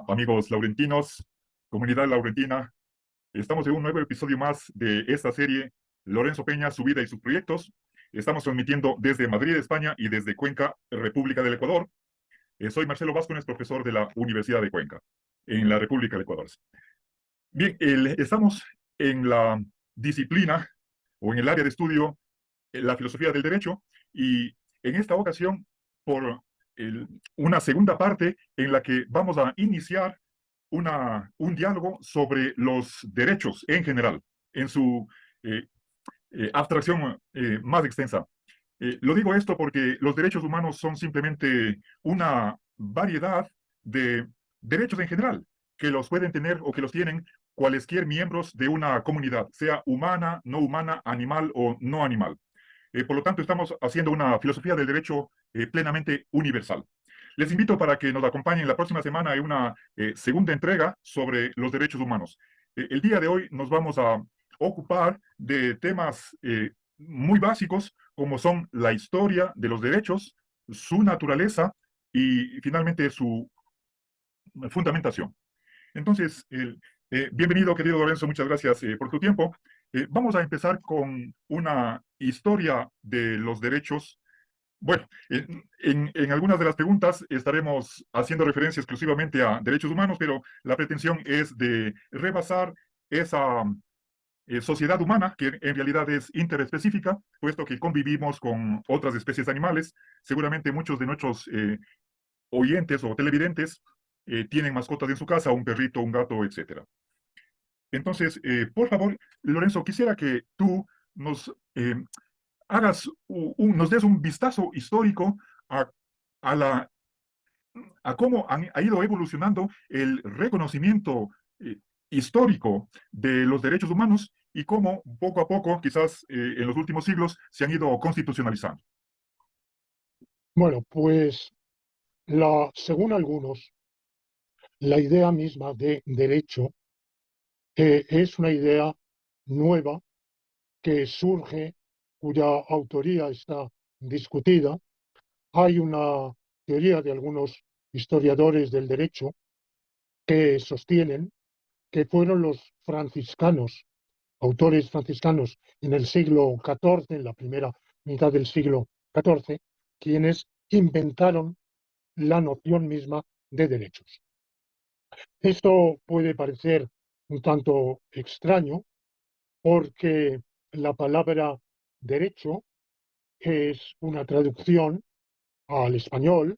Amigos laurentinos, comunidad laurentina, estamos en un nuevo episodio más de esta serie, Lorenzo Peña, su vida y sus proyectos. Estamos transmitiendo desde Madrid, España, y desde Cuenca, República del Ecuador. Soy Marcelo Vázquez, profesor de la Universidad de Cuenca, en la República del Ecuador. Bien, estamos en la disciplina o en el área de estudio, la filosofía del derecho, y en esta ocasión, por el- una segunda parte en la que vamos a iniciar un diálogo sobre los derechos en general, en su eh, abstracción más extensa. Lo digo esto porque los derechos humanos son simplemente una variedad de derechos en general que los pueden tener o que los tienen cualesquier miembros de una comunidad, sea humana, no humana, animal o no animal. Por lo tanto, estamos haciendo una filosofía del derecho plenamente universal. Les invito para que nos acompañen la próxima semana en una segunda entrega sobre los derechos humanos. El día de hoy nos vamos a ocupar de temas muy básicos como son la historia de los derechos, su naturaleza y finalmente su fundamentación. Entonces, bienvenido, querido Lorenzo, muchas gracias por tu tiempo. Vamos a empezar con una historia de los derechos. Bueno, en algunas de las preguntas estaremos haciendo referencia exclusivamente a derechos humanos, pero la pretensión es de rebasar esa sociedad humana, que en realidad es interespecífica, puesto que convivimos con otras especies animales. Seguramente muchos de nuestros oyentes o televidentes tienen mascotas en su casa, un perrito, un gato, etcétera. Entonces, por favor, Lorenzo, quisiera que tú nos nos des un vistazo histórico a, a la, a cómo ha ido evolucionando el reconocimiento eh, histórico de los derechos humanos y cómo poco a poco, quizás en los últimos siglos, se han ido constitucionalizando. Bueno, pues según algunos, la idea misma de derecho es una idea nueva que surge, cuya autoría está discutida. Hay una teoría de algunos historiadores del derecho que sostienen que fueron los franciscanos, autores franciscanos en el siglo XIV, en la primera mitad del siglo XIV, quienes inventaron la noción misma de derechos. Esto puede parecer un tanto extraño porque la palabra derecho es una traducción al español,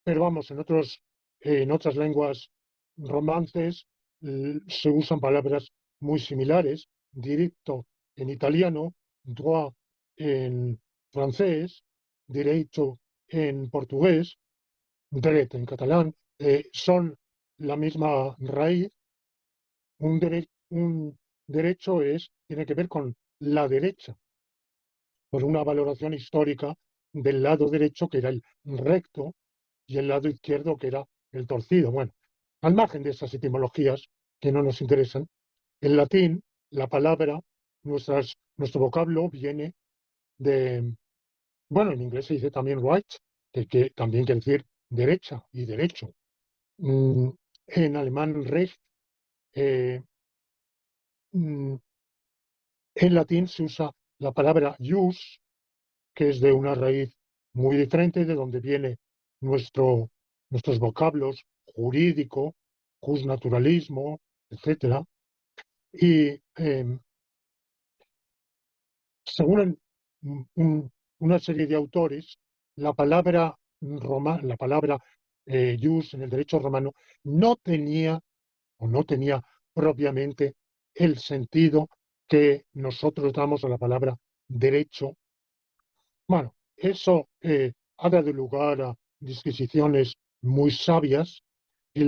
pero vamos, en otras lenguas romances se usan palabras muy similares: diritto en italiano, droit en francés, derecho en portugués, dret en catalán. Son la misma raíz. Un derecho tiene que ver con la derecha, por una valoración histórica del lado derecho, que era el recto, y el lado izquierdo, que era el torcido. Bueno, al margen de esas etimologías que no nos interesan, en latín la palabra, nuestro vocablo viene de, bueno, en inglés se dice también right, que también quiere decir derecha y derecho. Mm, En alemán recht. eh, mm, En latín se usa la palabra jus, que es de una raíz muy diferente de donde viene nuestros vocablos: jurídico, justnaturalismo, etcétera. Y según una serie de autores, la palabra jus en el derecho romano no tenía no tenía propiamente el sentido que nosotros damos a la palabra derecho. Bueno, eso ha dado lugar a disquisiciones muy sabias, y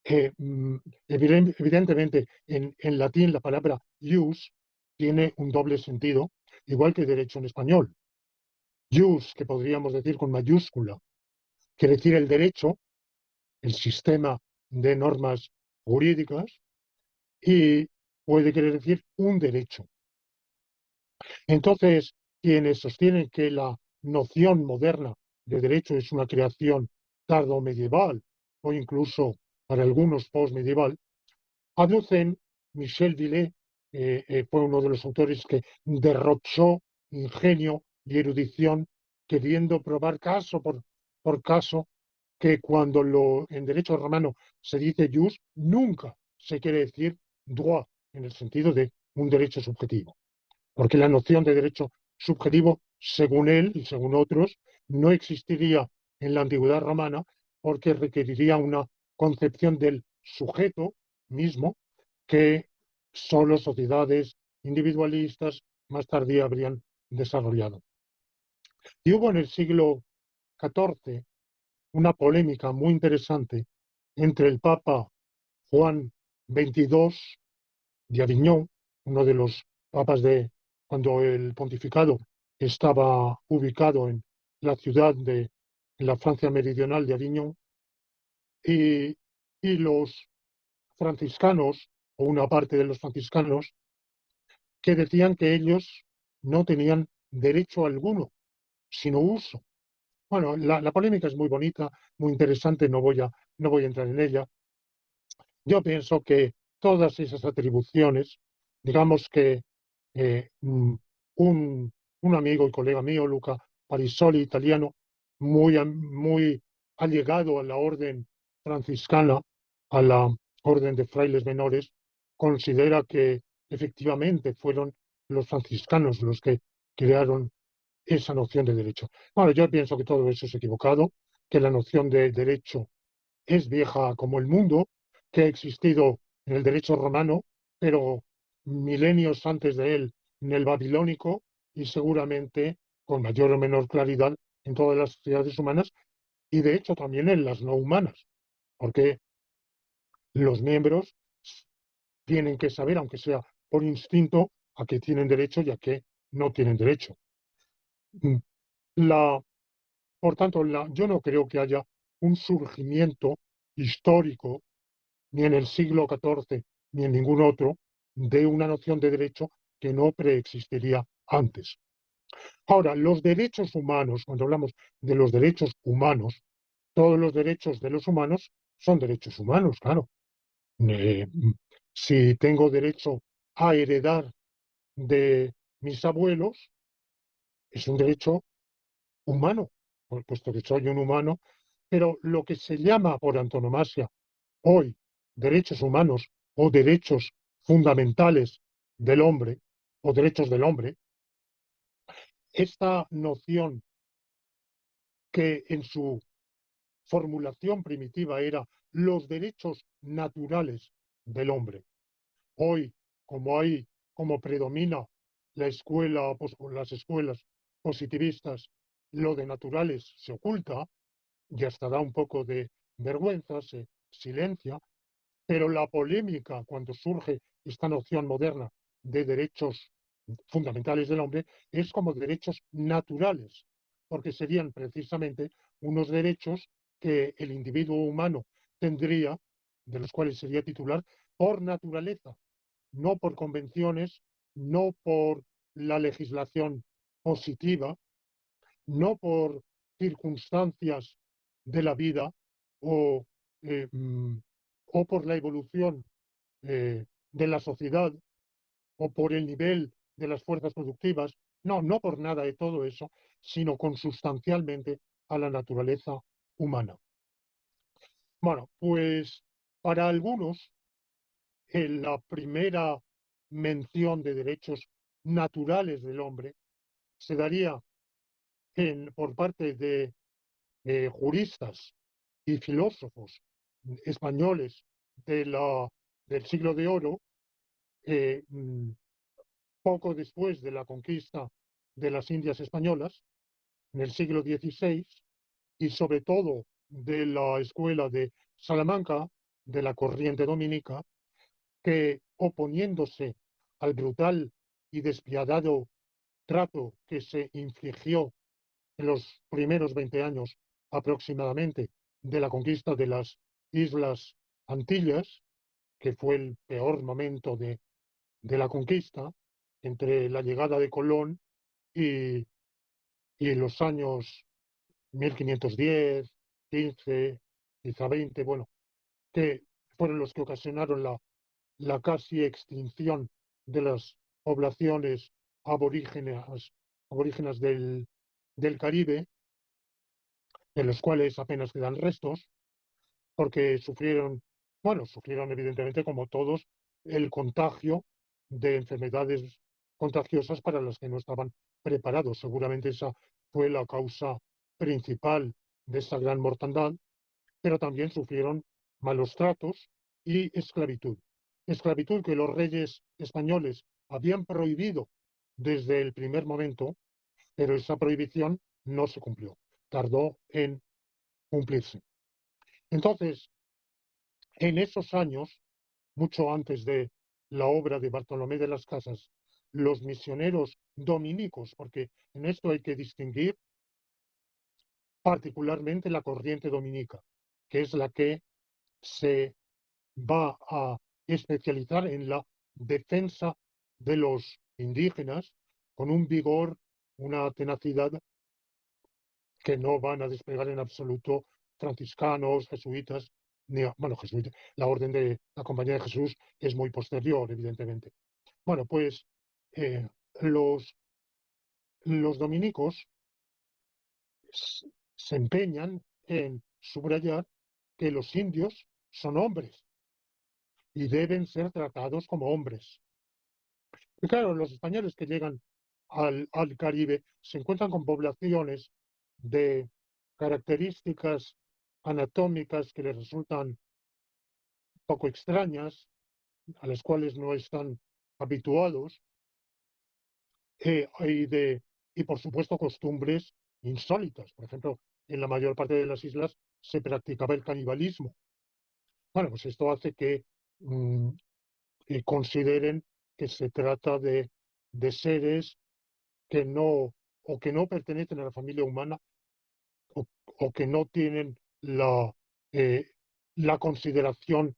eh, mm, evidentemente en latín la palabra jus tiene un doble sentido, igual que derecho en español. Jus, que podríamos decir con mayúscula, quiere decir el derecho, el sistema de normas jurídicas, y puede querer decir un derecho. Entonces, quienes sostienen que la noción moderna de derecho es una creación tardo-medieval, o incluso para algunos postmedieval, aducen, Michel Villet fue uno de los autores que derrochó ingenio y erudición queriendo probar caso por caso que cuando en derecho romano se dice jus, nunca se quiere decir droit en el sentido de un derecho subjetivo, porque la noción de derecho subjetivo, según él y según otros, no existiría en la antigüedad romana porque requeriría una concepción del sujeto mismo que solo sociedades individualistas más tardía habrían desarrollado. Y hubo en el siglo XIV una polémica muy interesante entre el Papa Juan XXII de Aviñón, uno de los papas de cuando el pontificado estaba ubicado en la ciudad de en la Francia meridional de Aviñón, y, y los franciscanos, o una parte de los franciscanos, que decían que ellos no tenían derecho alguno, sino uso. Bueno, la polémica es muy bonita, muy interesante, no voy a entrar en ella. Yo pienso que todas esas atribuciones, digamos que eh, mm, un, un amigo y colega mío, Luca Parisoli, italiano, muy allegado a la orden franciscana, a la orden de frailes menores, considera que efectivamente fueron los franciscanos los que crearon esa noción de derecho. Bueno, yo pienso que todo eso es equivocado, que la noción de derecho es vieja como el mundo, que ha existido en el derecho romano, pero milenios antes de él en el babilónico y seguramente con mayor o menor claridad en todas las sociedades humanas y de hecho también en las no humanas, porque los miembros tienen que saber, aunque sea por instinto, a qué tienen derecho y a qué no tienen derecho. Mm, La, por tanto, yo no creo que haya un surgimiento histórico ni en el siglo XIV, ni en ningún otro, de una noción de derecho que no preexistiría antes. Ahora, los derechos humanos, cuando hablamos de los derechos humanos, todos los derechos de los humanos son derechos humanos, claro. Eh, si tengo derecho a heredar de mis abuelos, es un derecho humano, puesto que soy un humano, pero lo que se llama por antonomasia hoy derechos humanos o derechos fundamentales del hombre o derechos del hombre, esta noción que en su formulación primitiva era los derechos naturales del hombre. Hoy, como predomina la escuela o las escuelas positivistas, lo de naturales se oculta y hasta da un poco de vergüenza, se silencia. Pero la polémica, cuando surge esta noción moderna de derechos fundamentales del hombre, es como derechos naturales, porque serían precisamente unos derechos que el individuo humano tendría, de los cuales sería titular, por naturaleza, no por convenciones, no por la legislación positiva, no por circunstancias de la vida o, eh, mm, o por la evolución de la sociedad o por el nivel de las fuerzas productivas. No, no por nada de todo eso, sino consustancialmente a la naturaleza humana. Bueno, pues para algunos, la primera mención de derechos naturales del hombre se daría por parte de juristas y filósofos españoles del siglo de oro, eh, mm, poco después de la conquista de las Indias españolas, en el siglo XVI, y sobre todo de la escuela de Salamanca, de la corriente dominica, que oponiéndose al brutal y despiadado trato que se infligió en los primeros 20 años aproximadamente de la conquista de las Islas Antillas, que fue el peor momento de la conquista, entre la llegada de Colón y, y los años 1510, 15, quizá 20, bueno, que fueron los que ocasionaron la casi extinción de las poblaciones aborígenas del Caribe, de los cuales apenas quedan restos, porque sufrieron evidentemente como todos el contagio de enfermedades contagiosas para las que no estaban preparados. Seguramente esa fue la causa principal de esta gran mortandad, pero también sufrieron malos tratos y esclavitud. Esclavitud que los reyes españoles habían prohibido desde el primer momento, pero esa prohibición no se cumplió. Tardó en cumplirse. Entonces, en esos años, mucho antes de la obra de Bartolomé de las Casas, los misioneros dominicos, porque en esto hay que distinguir particularmente la corriente dominica, que es la que se va a especializar en la defensa de los indígenas con un vigor, una tenacidad que no van a desplegar en absoluto franciscanos, jesuitas, bueno, jesuitas, la orden de la Compañía de Jesús es muy posterior, evidentemente. Bueno, pues eh, los, los dominicos se empeñan en subrayar que los indios son hombres y deben ser tratados como hombres. Y claro, los españoles que llegan al Caribe se encuentran con poblaciones de características anatómicas que les resultan poco extrañas, a las cuales no están habituados, y por supuesto costumbres insólitas. Por ejemplo, en la mayor parte de las islas se practicaba el canibalismo. Bueno, pues esto hace que mm, consideren que se trata de seres que no, o que no pertenecen a la familia humana, o, o que no tienen eh, la consideración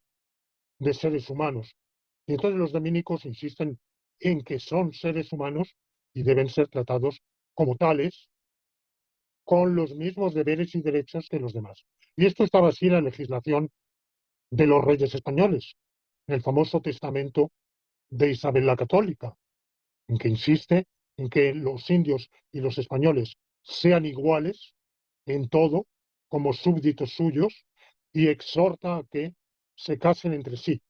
de seres humanos. Y entonces los dominicos insisten en que son seres humanos y deben ser tratados como tales, con los mismos deberes y derechos que los demás. Y esto estaba así en la legislación de los reyes españoles, en el famoso testamento de Isabel la Católica, en que insiste en que los indios y los españoles sean iguales en todo, como súbditos suyos, y exhorta a que se casen entre sí,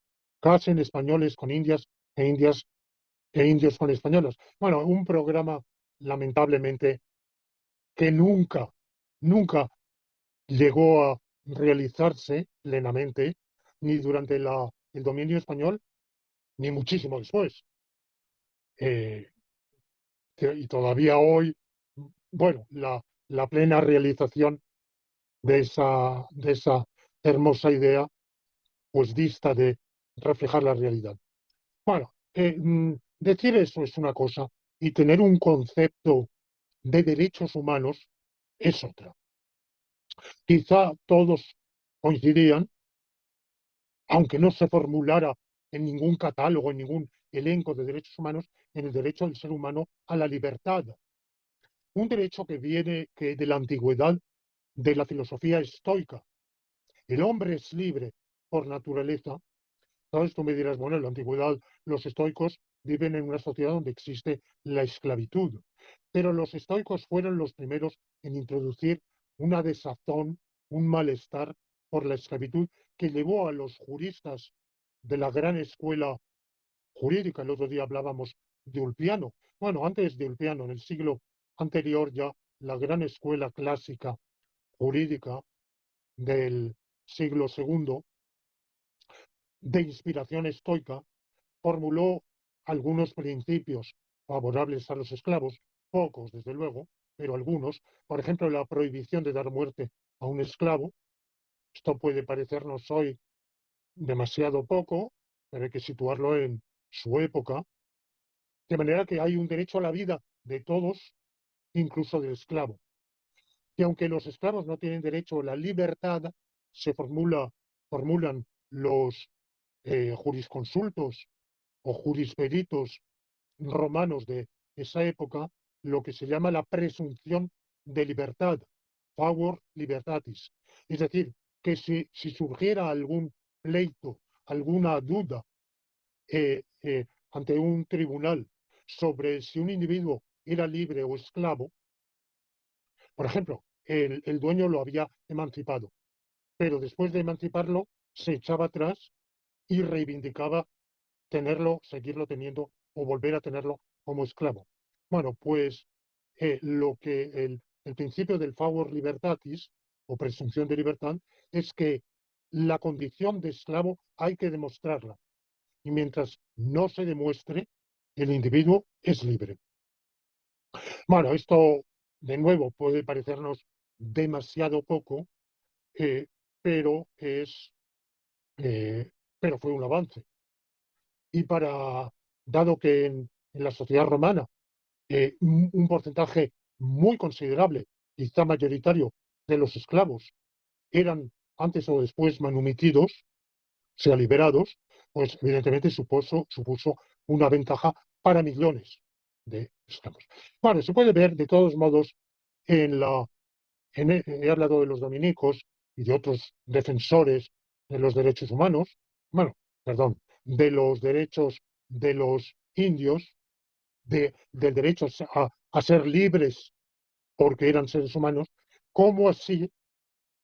casen españoles con indias e indias e indios con españolas. Bueno, un programa lamentablemente que nunca llegó a realizarse plenamente, ni durante el dominio español, ni muchísimo después. Eh, y todavía hoy, bueno, la plena realización de esa hermosa idea, pues dista de reflejar la realidad. Bueno, decir eso es una cosa y tener un concepto de derechos humanos es otra. Quizá todos coincidían, aunque no se formulara en ningún catálogo, en ningún elenco de derechos humanos, en el derecho del ser humano a la libertad. Un derecho que viene de la antigüedad de la filosofía estoica. El hombre es libre por naturaleza. ¿Sabes? Tú me dirás, bueno, en la antigüedad los estoicos viven en una sociedad donde existe la esclavitud. Pero los estoicos fueron los primeros en introducir una desazón, un malestar por la esclavitud que llevó a los juristas de la gran escuela jurídica. El otro día hablábamos de Ulpiano. Bueno, antes de Ulpiano, en el siglo anterior ya, la gran escuela clásica jurídica del siglo segundo, de inspiración estoica, formuló algunos principios favorables a los esclavos, pocos desde luego, pero algunos. Por ejemplo, la prohibición de dar muerte a un esclavo. Esto puede parecernos hoy demasiado poco, pero hay que situarlo en su época, de manera que hay un derecho a la vida de todos, incluso del esclavo. Y aunque los esclavos no tienen derecho a la libertad, se formulan los jurisconsultos o jurisperitos romanos de esa época lo que se llama la presunción de libertad, favor libertatis. Es decir, que si surgiera algún pleito, alguna duda ante un tribunal sobre si un individuo era libre o esclavo, por ejemplo, el dueño lo había emancipado, pero después de emanciparlo se echaba atrás y reivindicaba tenerlo, seguirlo teniendo o volver a tenerlo como esclavo. Bueno, pues lo que el principio del favor libertatis o presunción de libertad es que la condición de esclavo hay que demostrarla y mientras no se demuestre, el individuo es libre. Bueno, esto de nuevo puede parecernos demasiado poco, eh, pero eh, pero fue un avance. Y dado que en la sociedad romana un porcentaje muy considerable, quizá mayoritario, de los esclavos eran antes o después manumitidos, sea liberados, pues evidentemente supuso una ventaja para millones de esclavos. Bueno, se puede ver de todos modos he hablado de los dominicos y de otros defensores de los derechos humanos, bueno, perdón, de los derechos de los indios, del derecho a ser libres porque eran seres humanos, como así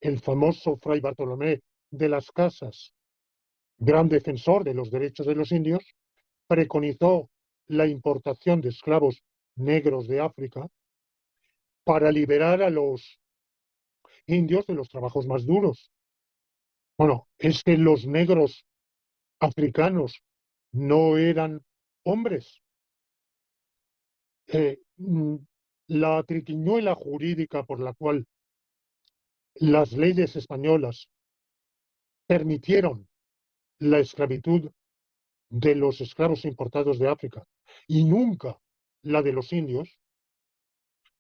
el famoso Fray Bartolomé de las Casas, gran defensor de los derechos de los indios, preconizó la importación de esclavos negros de África para liberar a los indios de los trabajos más duros. Bueno, es que los negros africanos no eran hombres. Eh, mm, la triquiñuela jurídica por la cual las leyes españolas permitieron la esclavitud de los esclavos importados de África y nunca la de los indios,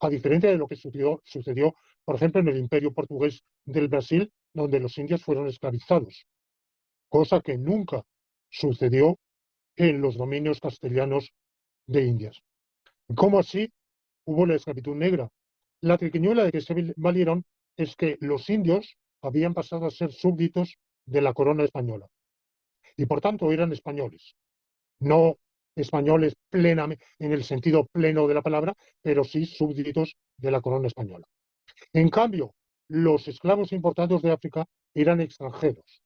a diferencia de lo que sucedió, por ejemplo, en el Imperio Portugués del Brasil, donde los indios fueron esclavizados, cosa que nunca sucedió en los dominios castellanos de Indias. ¿Cómo así hubo la esclavitud negra? La triquiñuela de que se valieron es que los indios habían pasado a ser súbditos de la corona española y por tanto eran españoles, no españoles plenamente en el sentido pleno de la palabra, pero sí súbditos de la corona española. En cambio, los esclavos importados de África eran extranjeros.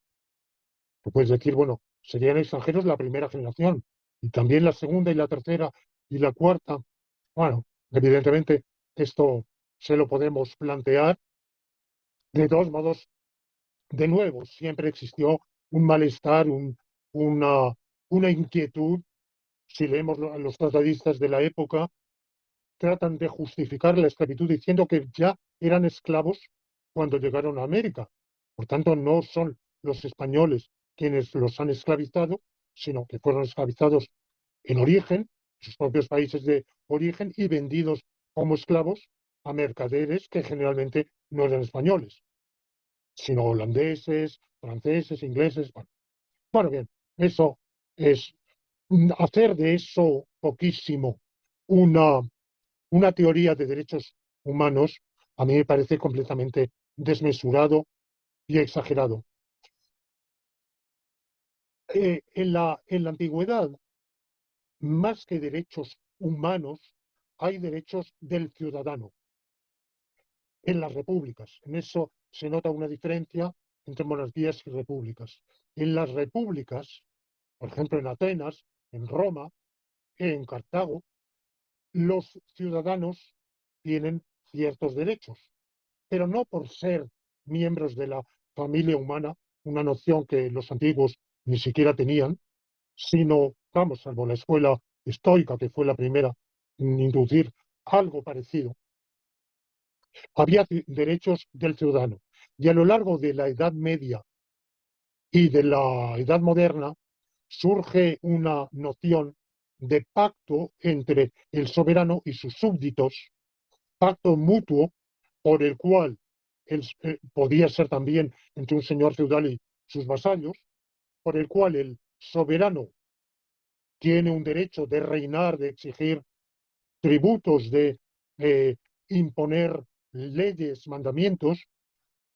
Tú puedes decir, bueno, serían extranjeros la primera generación, y también la segunda y la tercera y la cuarta. Bueno, evidentemente esto se lo podemos plantear. De todos modos, de nuevo, siempre existió un malestar, una, una inquietud. Si leemos a los tratadistas de la época, tratan de justificar la esclavitud diciendo que ya eran esclavos cuando llegaron a América. Por tanto, no son los españoles quienes los han esclavizado, sino que fueron esclavizados en origen, en sus propios países de origen, y vendidos como esclavos a mercaderes que generalmente no eran españoles, sino holandeses, franceses, ingleses. Bueno, bien, eso es hacer de eso poquísimo una teoría de derechos humanos, a mí me parece completamente desmesurado y exagerado. En la antigüedad, más que derechos humanos, hay derechos del ciudadano en las repúblicas. En eso se nota una diferencia entre monarquías y repúblicas. En las repúblicas, por ejemplo en Atenas, en Roma, en Cartago, los ciudadanos tienen ciertos derechos, pero no por ser miembros de la familia humana, una noción que los antiguos ni siquiera tenían, sino, vamos, salvo la escuela estoica, que fue la primera en introducir algo parecido, había derechos del ciudadano. Y a lo largo de la Edad Media y de la Edad Moderna surge una noción de pacto entre el soberano y sus súbditos, pacto mutuo por el cual podía ser también entre un señor feudal y sus vasallos, por el cual el soberano tiene un derecho de reinar, de exigir tributos, de imponer leyes, mandamientos,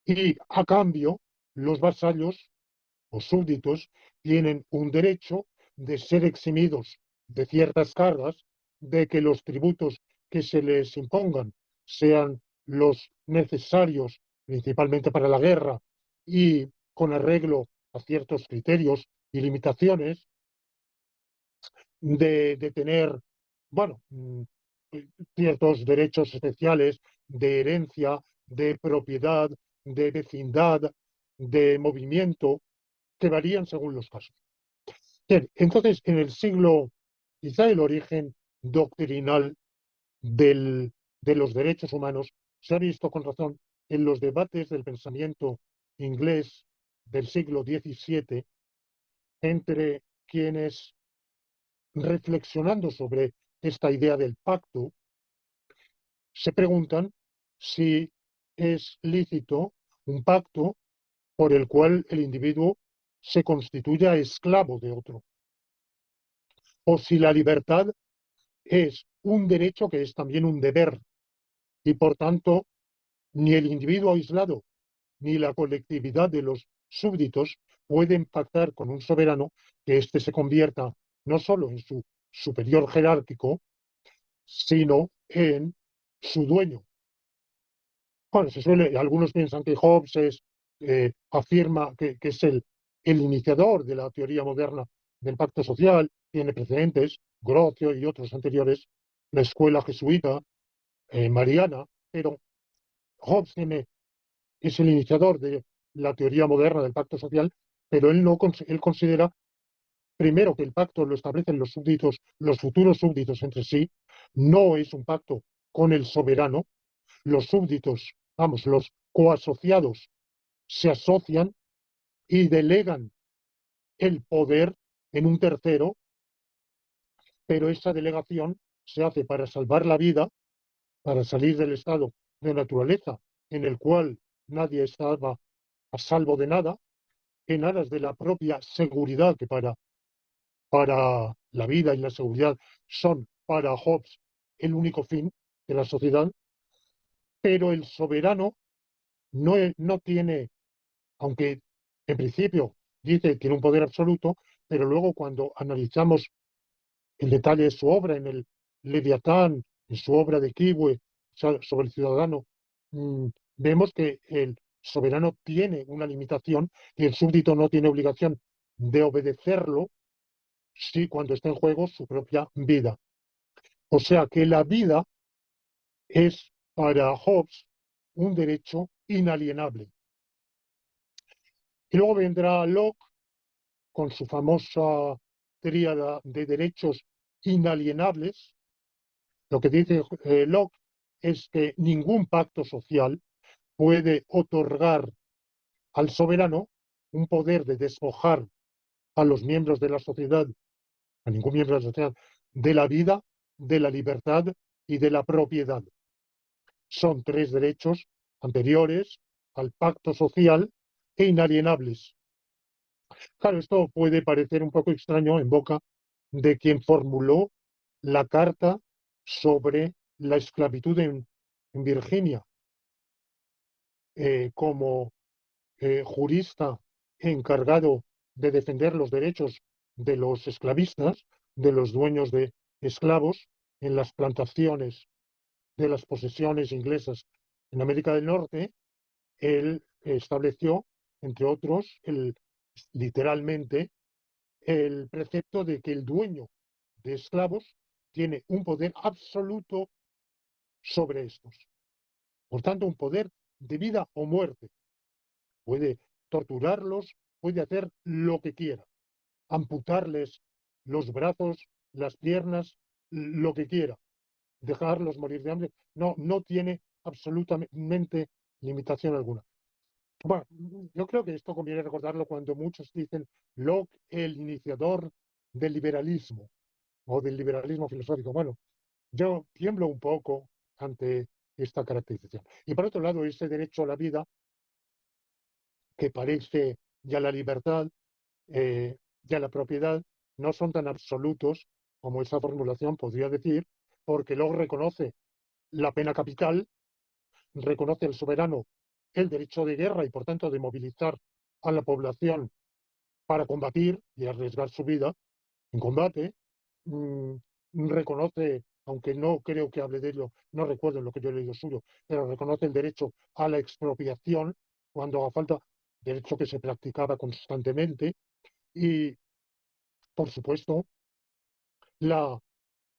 y a cambio los vasallos o súbditos tienen un derecho de ser eximidos de ciertas cargas, de que los tributos que se les impongan sean los necesarios principalmente para la guerra y con arreglo a ciertos criterios y limitaciones, de tener, bueno, ciertos derechos especiales de herencia, de propiedad, de vecindad, de movimiento, que varían según los casos. Bien, entonces, en el siglo, quizá el origen doctrinal de los derechos humanos se ha visto con razón en los debates del pensamiento inglés del siglo XVII entre quienes, reflexionando sobre esta idea del pacto, se preguntan si es lícito un pacto por el cual el individuo se constituya esclavo de otro, o si la libertad es un derecho que es también un deber, y por tanto ni el individuo aislado ni la colectividad de los súbditos pueden pactar con un soberano que éste se convierta no solo en su superior jerárquico, sino en su dueño. Bueno, algunos piensan que Hobbes afirma que es el iniciador de la teoría moderna del pacto social, tiene precedentes, Grocio y otros anteriores, la escuela jesuita, mariana, pero Hobbes es el iniciador de la teoría moderna del pacto social, pero él considera primero que el pacto lo establecen los súbditos, los futuros súbditos entre sí, no es un pacto con el soberano, los súbditos, vamos, los coasociados se asocian y delegan el poder en un tercero, pero esa delegación se hace para salvar la vida, para salir del estado de naturaleza en el cual nadie estaba a salvo de nada, en aras de la propia seguridad, que para la vida y la seguridad son para Hobbes el único fin de la sociedad, pero el soberano no tiene, aunque en principio dice que tiene un poder absoluto, pero luego cuando analizamos el detalle de su obra en el Leviatán, en su obra de Kiwe sobre el ciudadano, vemos que el soberano tiene una limitación y el súbdito no tiene obligación de obedecerlo si cuando está en juego su propia vida. O sea que la vida es para Hobbes un derecho inalienable. Y luego vendrá Locke con su famosa tríada de derechos inalienables. Lo que dice Locke es que ningún pacto social puede otorgar al soberano un poder de despojar a los miembros de la sociedad, a ningún miembro de la sociedad, de la vida, de la libertad y de la propiedad. Son tres derechos anteriores al pacto social e inalienables. Claro, esto puede parecer un poco extraño en boca de quien formuló la carta sobre la esclavitud en Virginia, como jurista encargado de defender los derechos de los esclavistas, de los dueños de esclavos en las plantaciones de las posesiones inglesas en América del Norte. Él estableció, entre otros, literalmente el precepto de que el dueño de esclavos tiene un poder absoluto sobre estos. Por tanto, un poder de vida o muerte. Puede torturarlos, puede hacer lo que quiera, amputarles los brazos, las piernas, lo que quiera, dejarlos morir de hambre. No tiene absolutamente limitación alguna. Bueno, yo creo que esto conviene recordarlo cuando muchos dicen Locke, el iniciador del liberalismo o del liberalismo filosófico. Bueno, yo tiemblo un poco ante esta caracterización. Y por otro lado, ese derecho a la vida, que parece ya la libertad, ya la propiedad, no son tan absolutos como esa formulación podría decir, porque Locke reconoce la pena capital, reconoce al soberano el derecho de guerra y por tanto de movilizar a la población para combatir y arriesgar su vida en combate. mm, Reconoce, aunque no creo que hable de ello, no recuerdo lo que yo he leído suyo, pero reconoce el derecho a la expropiación cuando haga falta, derecho que se practicaba constantemente, y, por supuesto, la,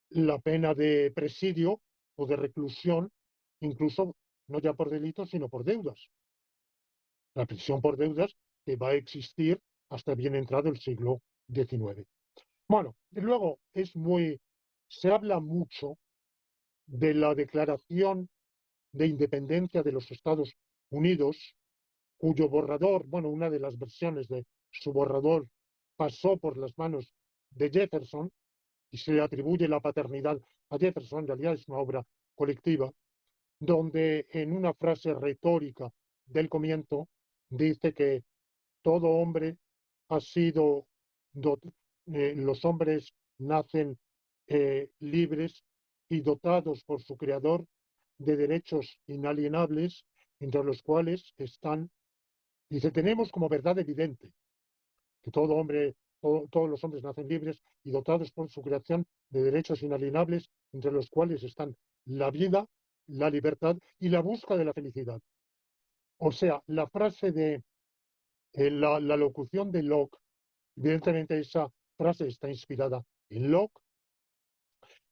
la pena de presidio o de reclusión, incluso no ya por delitos, sino por deudas. La prisión por deudas que va a existir hasta bien entrado el siglo XIX. Bueno, y luego se habla mucho de la Declaración de Independencia de los Estados Unidos, cuyo borrador, bueno, una de las versiones de su borrador pasó por las manos de Jefferson y se le atribuye la paternidad a Jefferson, en realidad es una obra colectiva, donde en una frase retórica del comienzo dice que todo hombre ha sido, los hombres nacen libres y dotados por su creador de derechos inalienables, entre los cuales están, dice, tenemos como verdad evidente que todos los hombres nacen libres y dotados por su creación de derechos inalienables, entre los cuales están la vida, la libertad y la búsqueda de la felicidad. O sea, la frase de la locución de Locke, evidentemente esa frase está inspirada en Locke,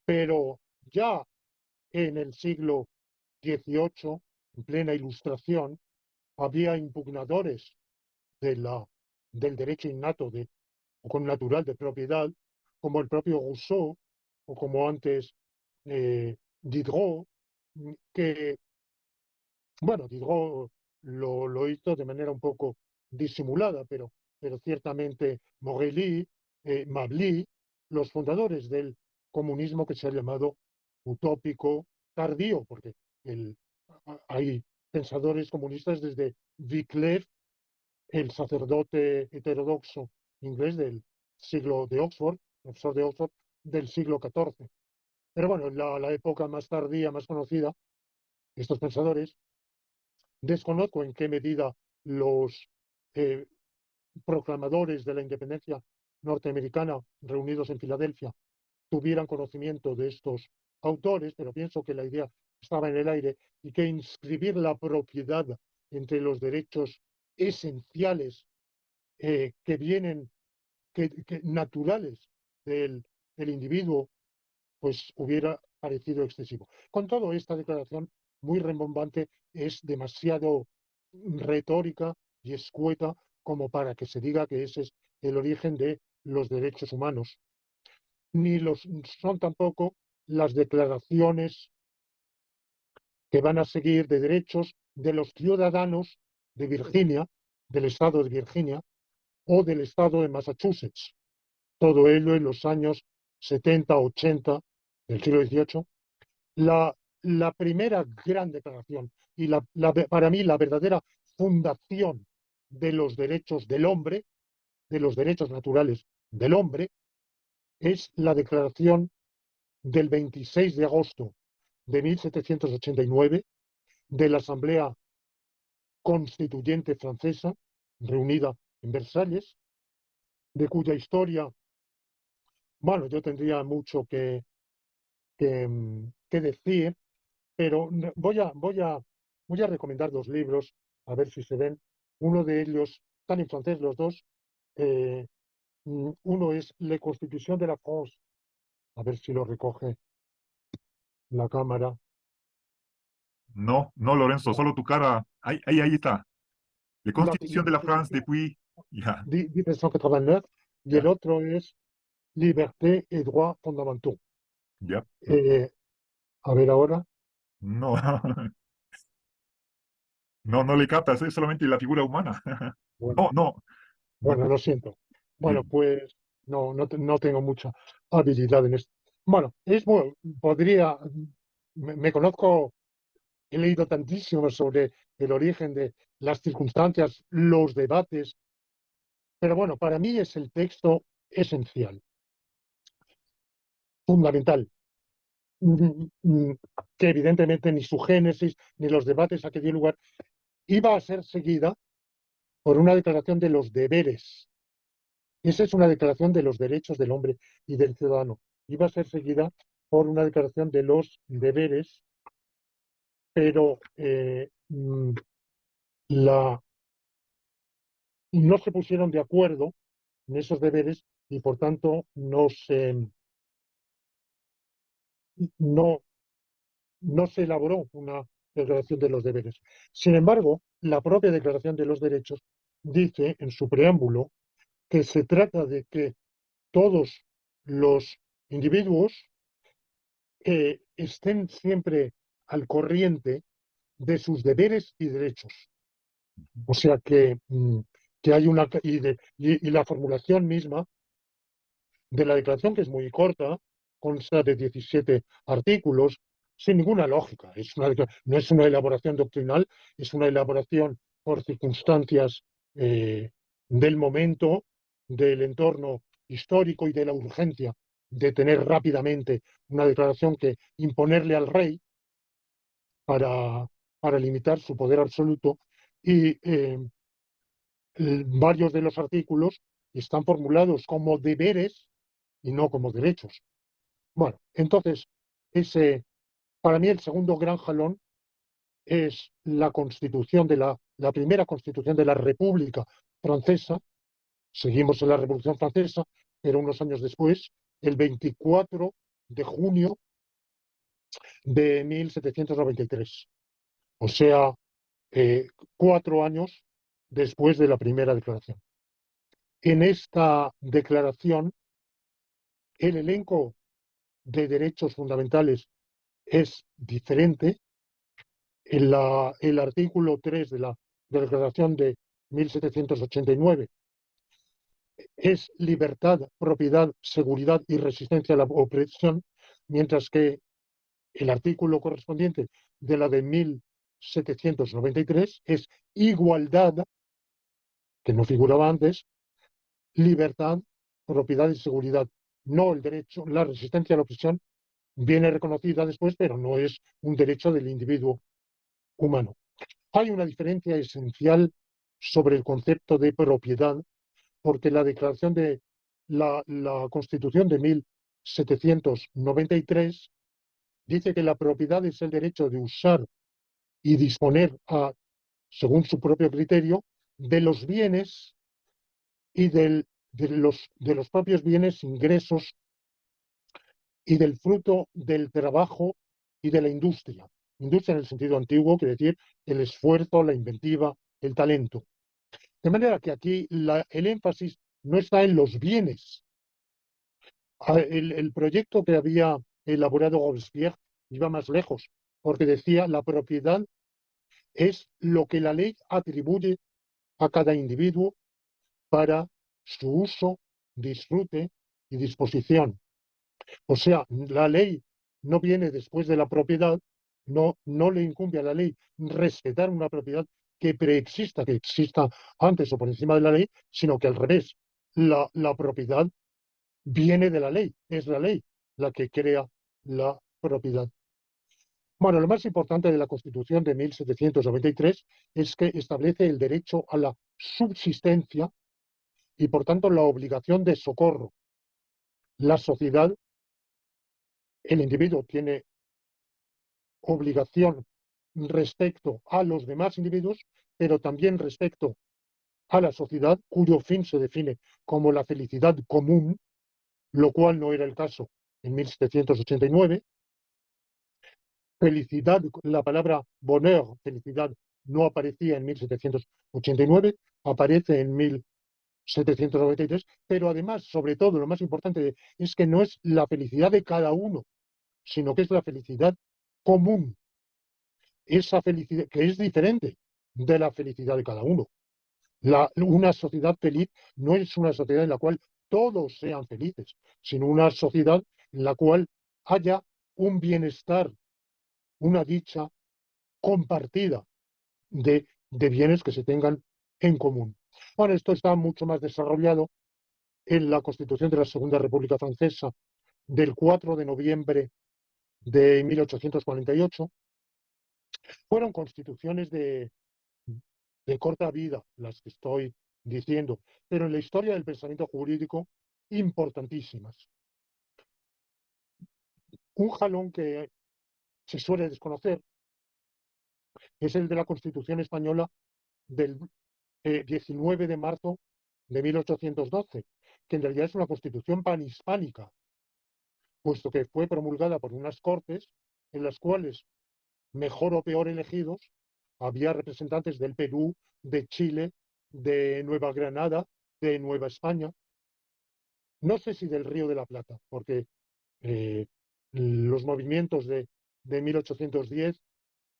pero ya en el siglo XVIII, en plena Ilustración, había impugnadores de del derecho innato o con natural de propiedad, como el propio Rousseau o como antes Diderot, que, bueno, Diderot lo hizo de manera un poco disimulada, pero ciertamente Morelly, Mably, los fundadores del comunismo que se ha llamado utópico tardío, porque el, hay pensadores comunistas desde Wycliffe, el sacerdote heterodoxo inglés del siglo de Oxford, profesor de Oxford, del siglo XIV. Pero bueno, la época más tardía, más conocida, estos pensadores, desconozco en qué medida los eh, proclamadores de la independencia norteamericana reunidos en Filadelfia tuvieran conocimiento de estos autores, pero pienso que la idea estaba en el aire y que inscribir la propiedad entre los derechos esenciales que vienen, naturales del individuo, pues hubiera parecido excesivo. Con todo, esta declaración muy rembombante es demasiado retórica y escueta como para que se diga que ese es el origen de los derechos humanos. Ni son tampoco las declaraciones que van a seguir de derechos de los ciudadanos de Virginia, del estado de Virginia o del estado de Massachusetts. Todo ello en los años 70, 80 del siglo XVIII. La, la primera gran declaración y para mí la verdadera fundación de los derechos del hombre, de los derechos naturales del hombre, es la declaración del 26 de agosto de 1789 de la Asamblea Constituyente Francesa, reunida en Versalles, de cuya historia, bueno, yo tendría mucho que decir, pero voy a recomendar dos libros, a ver si se ven. Uno de ellos, están en francés los dos. eh, Uno es La Constitución de la France, a ver si lo recoge la cámara. No, no, Lorenzo, solo tu cara. Ahí está. La La Constitución de la France Constitución depuis. Ya, 1989, y el ya, otro es Liberté et droits fondamentaux. ya. Eh, a ver ahora. No, no, no le captas, es solamente la figura humana. Bueno, No, no, no bueno, lo siento. te- Bueno, pues no tengo mucha habilidad en esto. Bueno, podría, me conozco, he leído tantísimo sobre el origen de las circunstancias, los debates, pero bueno, para mí es el texto esencial, fundamental, mm, mm, que evidentemente ni su génesis ni los debates a que dio lugar iba a ser seguida por una declaración de los deberes. Esa es una declaración de los derechos del hombre y del ciudadano. Iba a ser seguida por una declaración de los deberes, pero la, no se pusieron de acuerdo en esos deberes y por tanto no, no se elaboró una declaración de los deberes. Sin embargo, la propia declaración de los derechos dice en su preámbulo que se trata de que todos los individuos estén siempre al corriente de sus deberes y derechos. O sea que hay una y la formulación misma de la declaración, que es muy corta, consta de 17 artículos, sin ninguna lógica. No es una elaboración doctrinal, es una elaboración por circunstancias del momento, del entorno histórico y de la urgencia de tener rápidamente una declaración que imponerle al rey para, para limitar su poder absoluto. Y varios de los artículos están formulados como deberes y no como derechos. Bueno, entonces, para mí el segundo gran jalón es la constitución la primera constitución de la República Francesa. Seguimos en la Revolución Francesa, pero unos años después, el 24 de junio de 1793. O sea, 4 años después de la primera declaración. En esta declaración, el elenco de derechos fundamentales es diferente. El artículo 3 de la Declaración de 1789 es libertad, propiedad, seguridad y resistencia a la opresión, mientras que el artículo correspondiente de la de 1793 es igualdad, que no figuraba antes, libertad, propiedad y seguridad. No el derecho, la resistencia a la opresión viene reconocida después, pero no es un derecho del individuo humano. Hay una diferencia esencial sobre el concepto de propiedad, porque la declaración de la Constitución de 1793 dice que la propiedad es el derecho de usar y disponer, según su propio criterio, de los bienes y de los propios bienes, ingresos y del fruto del trabajo y de la industria. Industria en el sentido antiguo, quiere decir el esfuerzo, la inventiva, el talento. De manera que aquí el énfasis no está en los bienes. El proyecto que había elaborado Robespierre iba más lejos, porque decía la propiedad es lo que la ley atribuye a cada individuo para su uso, disfrute y disposición. O sea, la ley no viene después de la propiedad, no le incumbe a la ley respetar una propiedad que preexista, que exista antes o por encima de la ley, sino que al revés, la propiedad viene de la ley, es la ley la que crea la propiedad. Bueno, lo más importante de la Constitución de 1793 es que establece el derecho a la subsistencia y, por tanto, la obligación de socorro. La sociedad, el individuo tiene obligación respecto a los demás individuos, pero también respecto a la sociedad, cuyo fin se define como la felicidad común, lo cual no era el caso en 1789. Felicidad, la palabra bonheur, felicidad, no aparecía en 1789, aparece en 1793, pero además, sobre todo, lo más importante es que no es la felicidad de cada uno, sino que es la felicidad común, esa felicidad que es diferente de la felicidad de cada uno. Una sociedad feliz no es una sociedad en la cual todos sean felices, sino una sociedad en la cual haya un bienestar, una dicha compartida de bienes que se tengan en común. Bueno, esto está mucho más desarrollado en la Constitución de la Segunda República Francesa del 4 de noviembre de 1848. Fueron constituciones de corta vida las que estoy diciendo, pero en la historia del pensamiento jurídico importantísimas. Un jalón que se suele desconocer es el de la Constitución española del 19 de marzo de 1812, que en realidad es una constitución panhispánica, puesto que fue promulgada por unas cortes en las cuales, mejor o peor elegidos, había representantes del Perú, de Chile, de Nueva Granada, de Nueva España, no sé si del Río de la Plata, porque eh, los movimientos de 1810,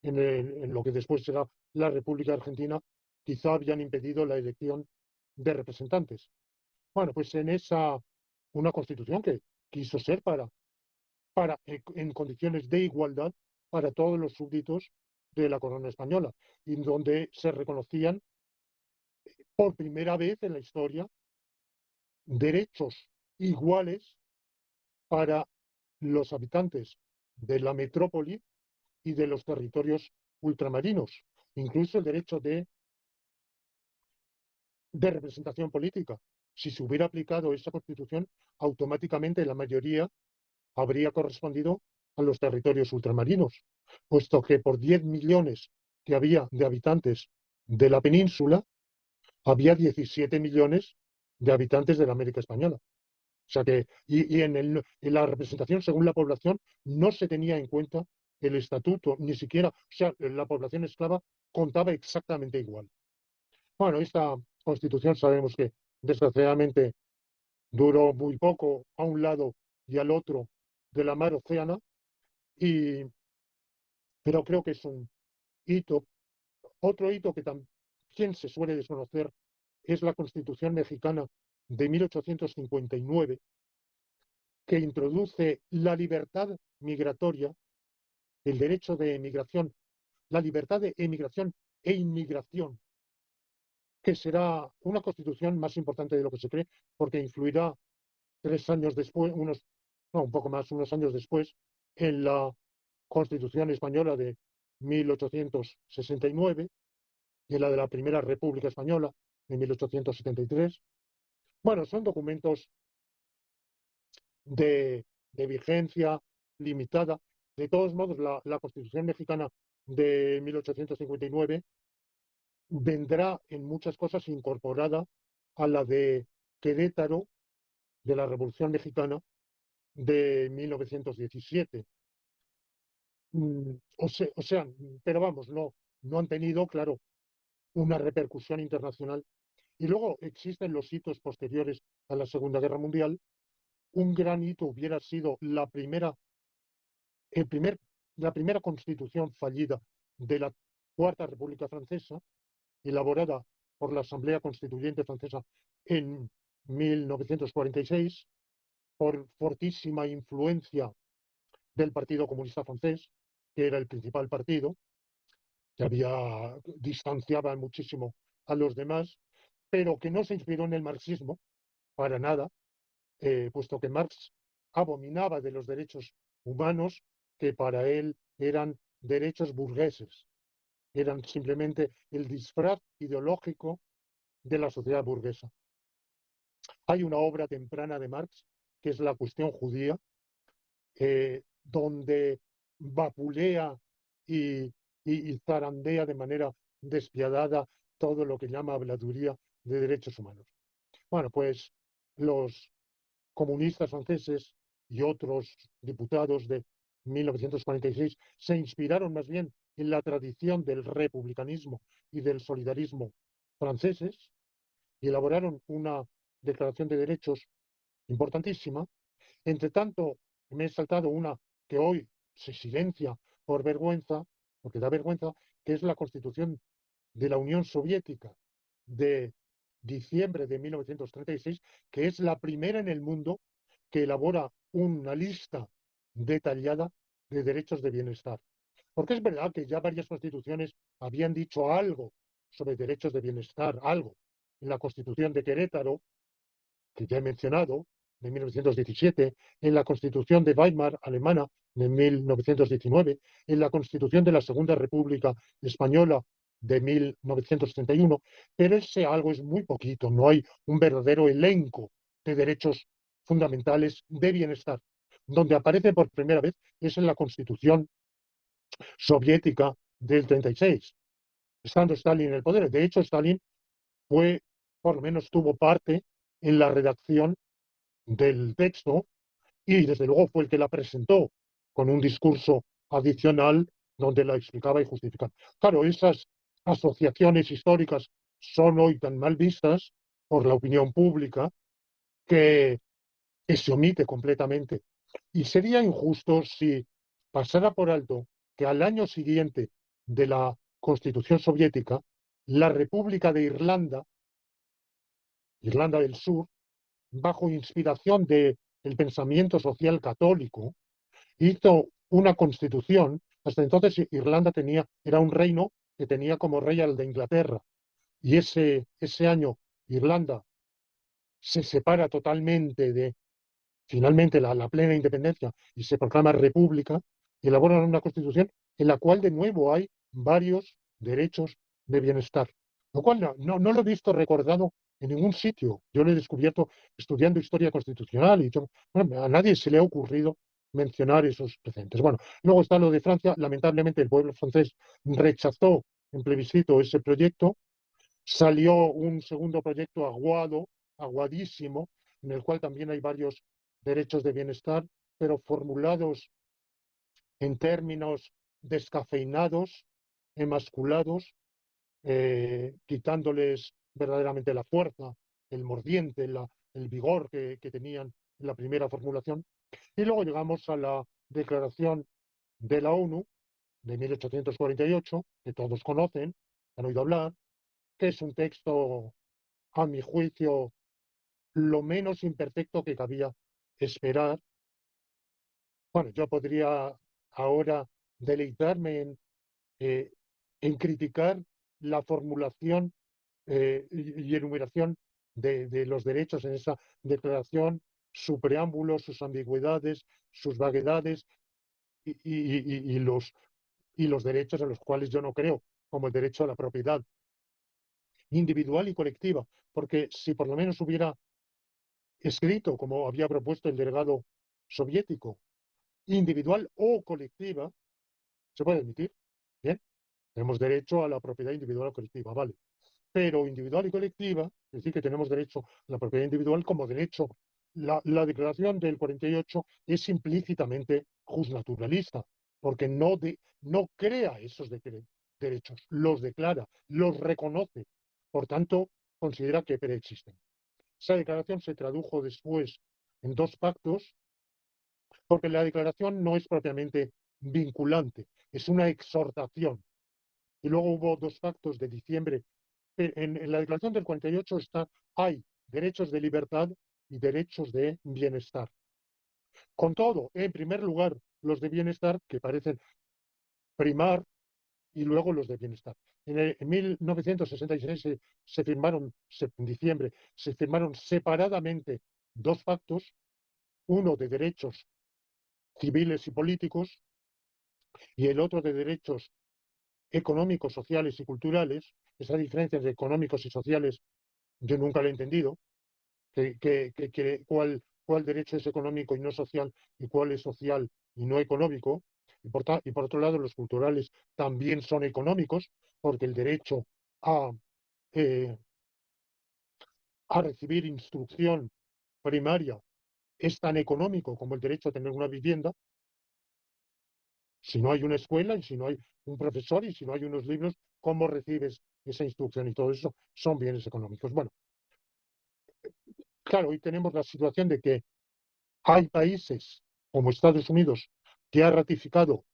en lo que después será la República Argentina, quizá habían impedido la elección de representantes. Bueno, pues una constitución que quiso ser en condiciones de igualdad para todos los súbditos de la corona española, y donde se reconocían por primera vez en la historia derechos iguales para los habitantes de la metrópoli y de los territorios ultramarinos, incluso el derecho de representación política. Si se hubiera aplicado esa constitución, automáticamente la mayoría habría correspondido a los territorios ultramarinos, puesto que por 10 millones que había de habitantes de la península, había 17 millones de habitantes de la América Española. O sea que, en la representación según la población no se tenía en cuenta el estatuto, ni siquiera, o sea, la población esclava contaba exactamente igual. Bueno, esta constitución sabemos que desgraciadamente duró muy poco a un lado y al otro de la mar Océana, pero creo que es un hito. Otro hito que también se suele desconocer es la Constitución mexicana de 1859, que introduce la libertad migratoria, el derecho de emigración, la libertad de emigración e inmigración, que será una constitución más importante de lo que se cree, porque influirá 3 años después, no, un poco más, unos años después, en la Constitución española de 1869 y en la de la Primera República Española de 1873. Bueno, son documentos de vigencia limitada. De todos modos, la Constitución mexicana de 1859 vendrá en muchas cosas incorporada a la de Querétaro de la Revolución Mexicana de 1917. O sea, pero vamos, no han tenido, claro, una repercusión internacional. Y luego existen los hitos posteriores a la Segunda Guerra Mundial. Un gran hito hubiera sido el primer, la primera constitución fallida de la Cuarta República Francesa, elaborada por la Asamblea Constituyente Francesa en 1946, por fortísima influencia del Partido Comunista Francés, que era el principal partido, que distanciaba muchísimo a los demás, pero que no se inspiró en el marxismo para nada, puesto que Marx abominaba de los derechos humanos, que para él eran derechos burgueses, eran simplemente el disfraz ideológico de la sociedad burguesa. Hay una obra temprana de Marx, que es La cuestión judía, donde vapulea y, y zarandea de manera despiadada todo lo que llama habladuría de derechos humanos. Bueno, pues los comunistas franceses y otros diputados de 1946 se inspiraron más bien en la tradición del republicanismo y del solidarismo franceses y elaboraron una declaración de derechos importantísima. Entre tanto, me he saltado una que hoy se silencia por vergüenza, porque da vergüenza, que es la Constitución de la Unión Soviética de diciembre de 1936, que es la primera en el mundo que elabora una lista detallada de derechos de bienestar. Porque es verdad que ya varias constituciones habían dicho algo sobre derechos de bienestar, algo. En la Constitución de Querétaro, que ya he mencionado, de 1917, en la Constitución de Weimar, alemana, de 1919, en la Constitución de la Segunda República Española de 1971, pero ese algo es muy poquito, no hay un verdadero elenco de derechos fundamentales de bienestar. Donde aparece por primera vez es en la Constitución soviética del 36, estando Stalin en el poder. De hecho, Stalin fue, por lo menos tuvo parte en la redacción del texto y desde luego fue el que la presentó con un discurso adicional donde la explicaba y justificaba. Claro, esas asociaciones históricas son hoy tan mal vistas por la opinión pública que, que se omite completamente. Y sería injusto si pasara por alto que al año siguiente de la Constitución soviética, la República de Irlanda, Irlanda del Sur, bajo inspiración del pensamiento social católico, hizo una constitución. Hasta entonces Irlanda era un reino que tenía como rey al de Inglaterra. Y ese año Irlanda se separa totalmente de, finalmente, la plena independencia y se proclama república, y elaboran una constitución en la cual de nuevo hay varios derechos de bienestar. Lo cual no lo he visto recordado en ningún sitio. Yo lo he descubierto estudiando historia constitucional y bueno, a nadie se le ha ocurrido mencionar esos precedentes. Bueno, luego está lo de Francia. Lamentablemente el pueblo francés rechazó en plebiscito ese proyecto. Salió un segundo proyecto aguado, aguadísimo, en el cual también hay varios derechos de bienestar, pero formulados en términos descafeinados, emasculados, quitándoles verdaderamente la fuerza, el mordiente, el vigor que tenían en la primera formulación. Y luego llegamos a la Declaración de la ONU de 1848, que todos conocen, han oído hablar, que es un texto, a mi juicio, lo menos imperfecto que cabía esperar. Bueno, yo podría ahora deleitarme eh, en criticar la formulación y enumeración de los derechos en esa declaración, su preámbulo, sus ambigüedades, sus vaguedades y los derechos en los cuales yo no creo, como el derecho a la propiedad individual y colectiva, porque si por lo menos hubiera escrito, como había propuesto el delegado soviético, individual o colectiva, se puede admitir. Bien, tenemos derecho a la propiedad individual o colectiva, vale. Pero individual y colectiva, es decir, que tenemos derecho a la propiedad individual como derecho. La declaración del 48 es implícitamente justnaturalista, porque no crea esos derechos, los declara, los reconoce. Por tanto, considera que preexisten. Esa declaración se tradujo después en dos pactos, porque la declaración no es propiamente vinculante, es una exhortación. Y luego hubo dos pactos de diciembre. En la declaración del 48 hay derechos de libertad y derechos de bienestar. Con todo, en primer lugar, los de bienestar, que parecen primar, y luego los de bienestar. En 1966 se firmaron, en diciembre, se firmaron separadamente dos pactos, uno de derechos civiles y políticos y el otro de derechos económicos, sociales y culturales. Esa diferencia entre económicos y sociales yo nunca lo he entendido, cuál derecho es económico y no social y cuál es social y no económico. Y por otro lado, los culturales también son económicos, porque el derecho a, eh, a recibir instrucción primaria es tan económico como el derecho a tener una vivienda. Si no hay una escuela y si no hay un profesor y si no hay unos libros, ¿cómo recibes esa instrucción? Y todo eso son bienes económicos. Bueno, claro, hoy tenemos la situación de que hay países como Estados Unidos que ha ratificado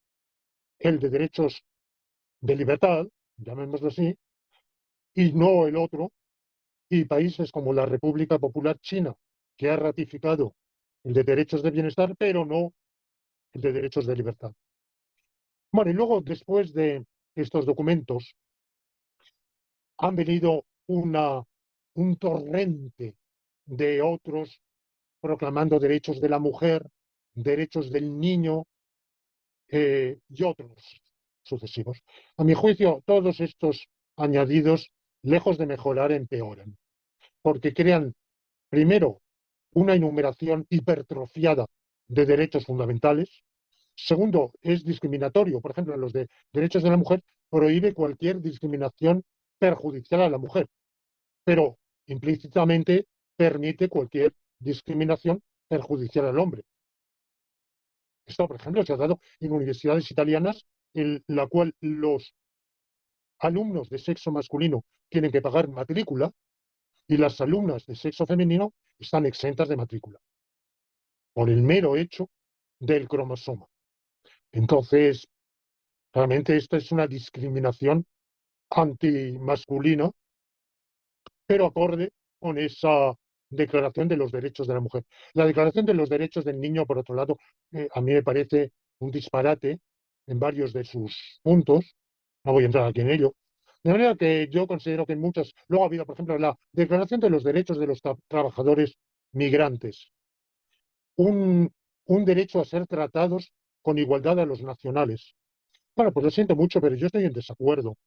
el de derechos de libertad, llamémoslo así, y no el otro, y países como la República Popular China, que ha ratificado el de derechos de bienestar, pero no el de derechos de libertad. Bueno, y luego, después de estos documentos, han venido un torrente de otros proclamando derechos de la mujer, derechos del niño y otros. sucesivos. A mi juicio, todos estos añadidos, lejos de mejorar, empeoran, porque crean, primero, una enumeración hipertrofiada de derechos fundamentales. Segundo, es discriminatorio. Por ejemplo, en los de derechos de la mujer prohíbe cualquier discriminación perjudicial a la mujer, pero implícitamente permite cualquier discriminación perjudicial al hombre. Esto, por ejemplo, se ha dado en universidades italianas en la cual los alumnos de sexo masculino tienen que pagar matrícula y las alumnas de sexo femenino están exentas de matrícula por el mero hecho del cromosoma. Entonces, realmente esta es una discriminación antimasculina, pero acorde con esa Declaración de los Derechos de la Mujer. La Declaración de los Derechos del Niño, por otro lado, a mí me parece un disparate en varios de sus puntos. No voy a entrar aquí en ello. De manera que yo considero que en muchas. Luego ha habido, por ejemplo, la Declaración de los Derechos de los Trabajadores Migrantes. Un, un derecho a ser tratados con igualdad a los nacionales. Bueno, pues lo siento mucho, pero yo estoy en desacuerdo,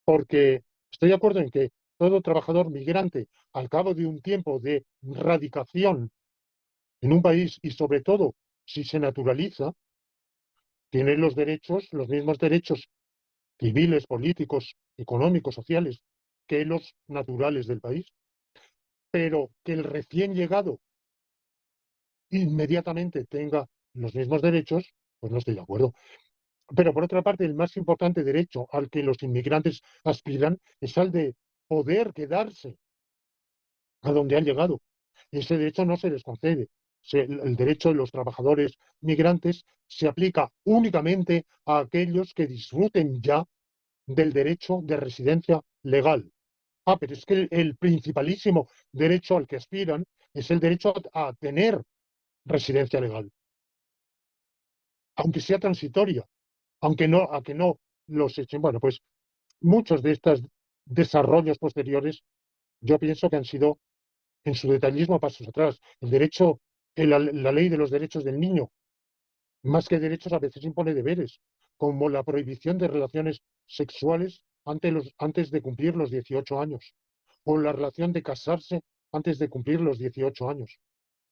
porque estoy de acuerdo en que todo trabajador migrante, al cabo de un tiempo de radicación en un país y sobre todo si se naturaliza, tiene los derechos, los mismos derechos civiles, políticos, económicos, sociales, que los naturales del país. Pero que el recién llegado inmediatamente tenga los mismos derechos, pues no estoy de acuerdo. Pero por otra parte, el más importante derecho al que los inmigrantes aspiran es al de poder quedarse a donde han llegado. Ese derecho no se les concede. El derecho de los trabajadores migrantes se aplica únicamente a aquellos que disfruten ya del derecho de residencia legal. Ah, pero es que el principalísimo derecho al que aspiran es el derecho a tener residencia legal, aunque sea transitoria, aunque no, a que no los echen. Bueno, pues muchos de estos desarrollos posteriores yo pienso que han sido en su detallismo pasos atrás. El derecho, la ley de los derechos del niño, más que derechos, a veces impone deberes, como la prohibición de relaciones sexuales antes de cumplir los 18 años, o la relación de casarse antes de cumplir los 18 años.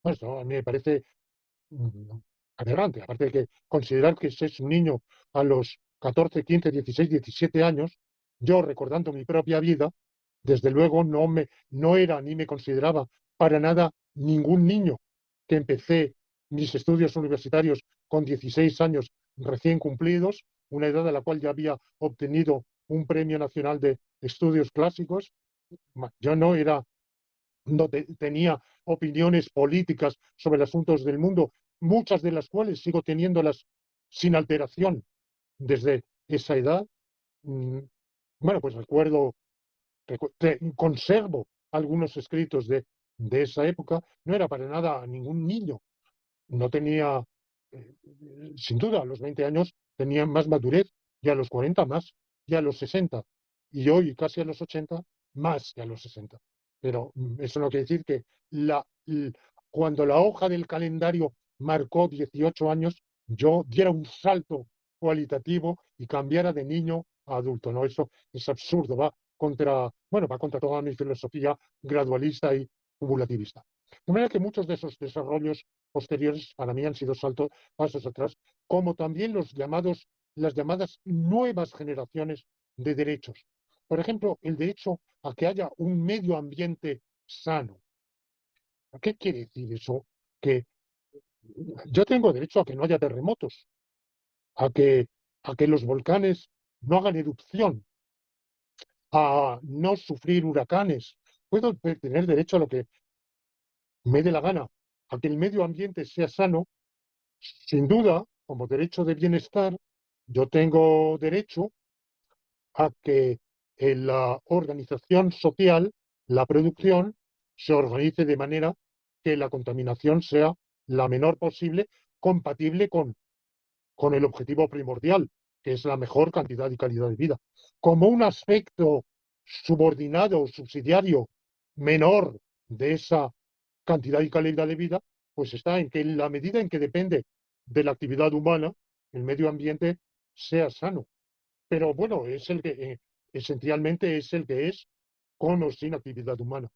Bueno, esto a mí me parece aberrante, aparte de que considerar que es un niño a los 14, 15, 16, 17 años, yo recordando mi propia vida, desde luego no era ni me consideraba para nada ningún niño, que empecé mis estudios universitarios con 16 años recién cumplidos, una edad a la cual ya había obtenido un premio nacional de estudios clásicos. Yo no tenía opiniones políticas sobre asuntos del mundo, muchas de las cuales sigo teniéndolas sin alteración desde esa edad. Mm, Bueno, pues conservo algunos escritos de esa época. No era para nada ningún niño. No tenía, eh, sin duda, a los 20 años tenía más madurez, y a los 40 más, y a los 60, y hoy casi a los 80 más que a los 60. Pero eso no quiere decir que la, l- cuando la hoja del calendario marcó 18 años, yo diera un salto cualitativo y cambiara de niño a adulto. No, eso es absurdo, va contra toda mi filosofía gradualista y cumulativista. De manera que muchos de esos desarrollos posteriores para mí han sido pasos atrás, como también las llamadas nuevas generaciones de derechos. Por ejemplo, el derecho a que haya un medio ambiente sano. ¿Qué quiere decir eso? Que yo tengo derecho a que no haya terremotos, a que, a que los volcanes no hagan erupción, a no sufrir huracanes. Puedo tener derecho a lo que me dé la gana, a que el medio ambiente sea sano. Sin duda, como derecho de bienestar, yo tengo derecho a que en la organización social, la producción, se organice de manera que la contaminación sea la menor posible, compatible con el objetivo primordial, que es la mejor cantidad y calidad de vida. Como un aspecto subordinado o subsidiario menor de esa cantidad y calidad de vida, pues está en que en la medida en que depende de la actividad humana, el medio ambiente sea sano. pero bueno, es el que, esencialmente es el que es, con o sin actividad humana.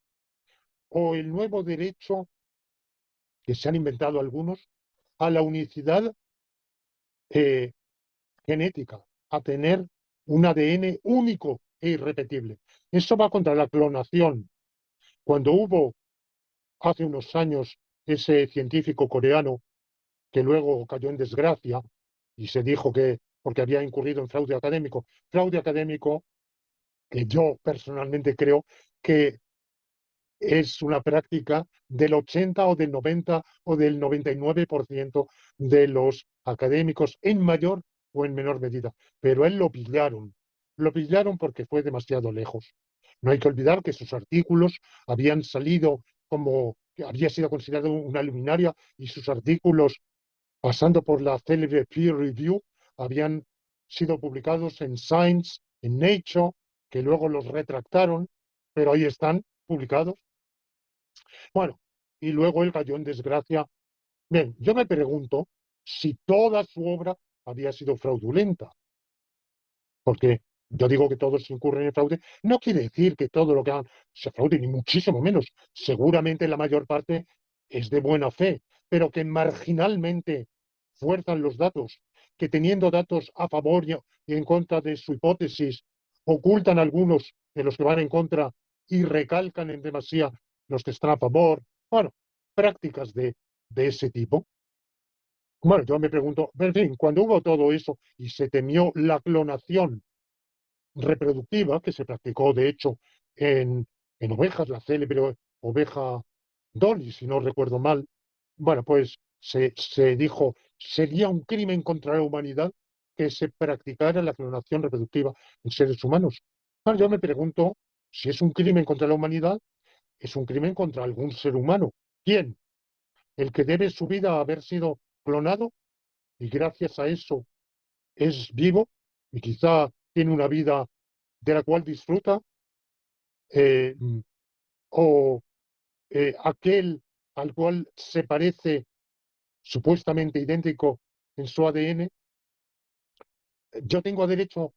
O el nuevo derecho que se han inventado algunos a la unicidad eh, genética, a tener un ADN único e irrepetible. Eso va contra la clonación. Cuando hubo hace unos años ese científico coreano que luego cayó en desgracia y se dijo que porque había incurrido en fraude académico que yo personalmente creo que es una práctica del 80 o del 90 o del 99% de los académicos en mayor o en menor medida. Pero él lo pillaron. Lo pillaron porque fue demasiado lejos. No hay que olvidar que sus artículos habían salido como que había sido considerado una luminaria y sus artículos, pasando por la célebre peer review, habían sido publicados en Science, en Nature, que luego los retractaron, pero ahí están publicados. Bueno, y luego él cayó en desgracia. Bien, yo me pregunto si toda su obra había sido fraudulenta, porque yo digo que todos incurren en fraude, no quiere decir que todo lo que hagan sea fraude, ni muchísimo menos. Seguramente la mayor parte es de buena fe, pero que marginalmente fuerzan los datos, que teniendo datos a favor y en contra de su hipótesis, ocultan algunos de los que van en contra y recalcan en demasía los que están a favor. Bueno, prácticas de ese tipo. Bueno, yo me pregunto, en fin, cuando hubo todo eso y se temió la clonación reproductiva, que se practicó de hecho en ovejas, la célebre oveja Dolly, si no recuerdo mal, bueno, pues se dijo, sería un crimen contra la humanidad que se practicara la clonación reproductiva en seres humanos. Bueno, yo me pregunto si es un crimen contra la humanidad, es un crimen contra algún ser humano. ¿Quién? ¿El que debe su vida a haber sido clonado y gracias a eso es vivo y quizá tiene una vida de la cual disfruta? eh, o aquel al cual se parece supuestamente idéntico en su ADN? Yo tengo derecho,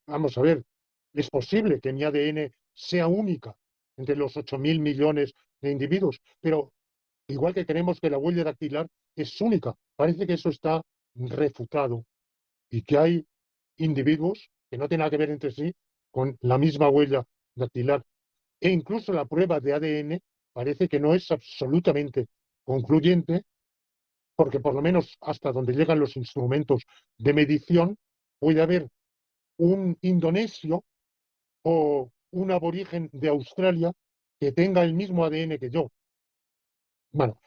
vamos a ver, es posible que mi ADN sea única entre los 8.000 millones de individuos, pero igual que creemos que la huella dactilar es única, parece que eso está refutado y que hay individuos que no tienen nada que ver entre sí con la misma huella dactilar. E incluso la prueba de ADN parece que no es absolutamente concluyente, porque por lo menos hasta donde llegan los instrumentos de medición, puede haber un indonesio o un aborigen de Australia que tenga el mismo ADN que yo. Bueno,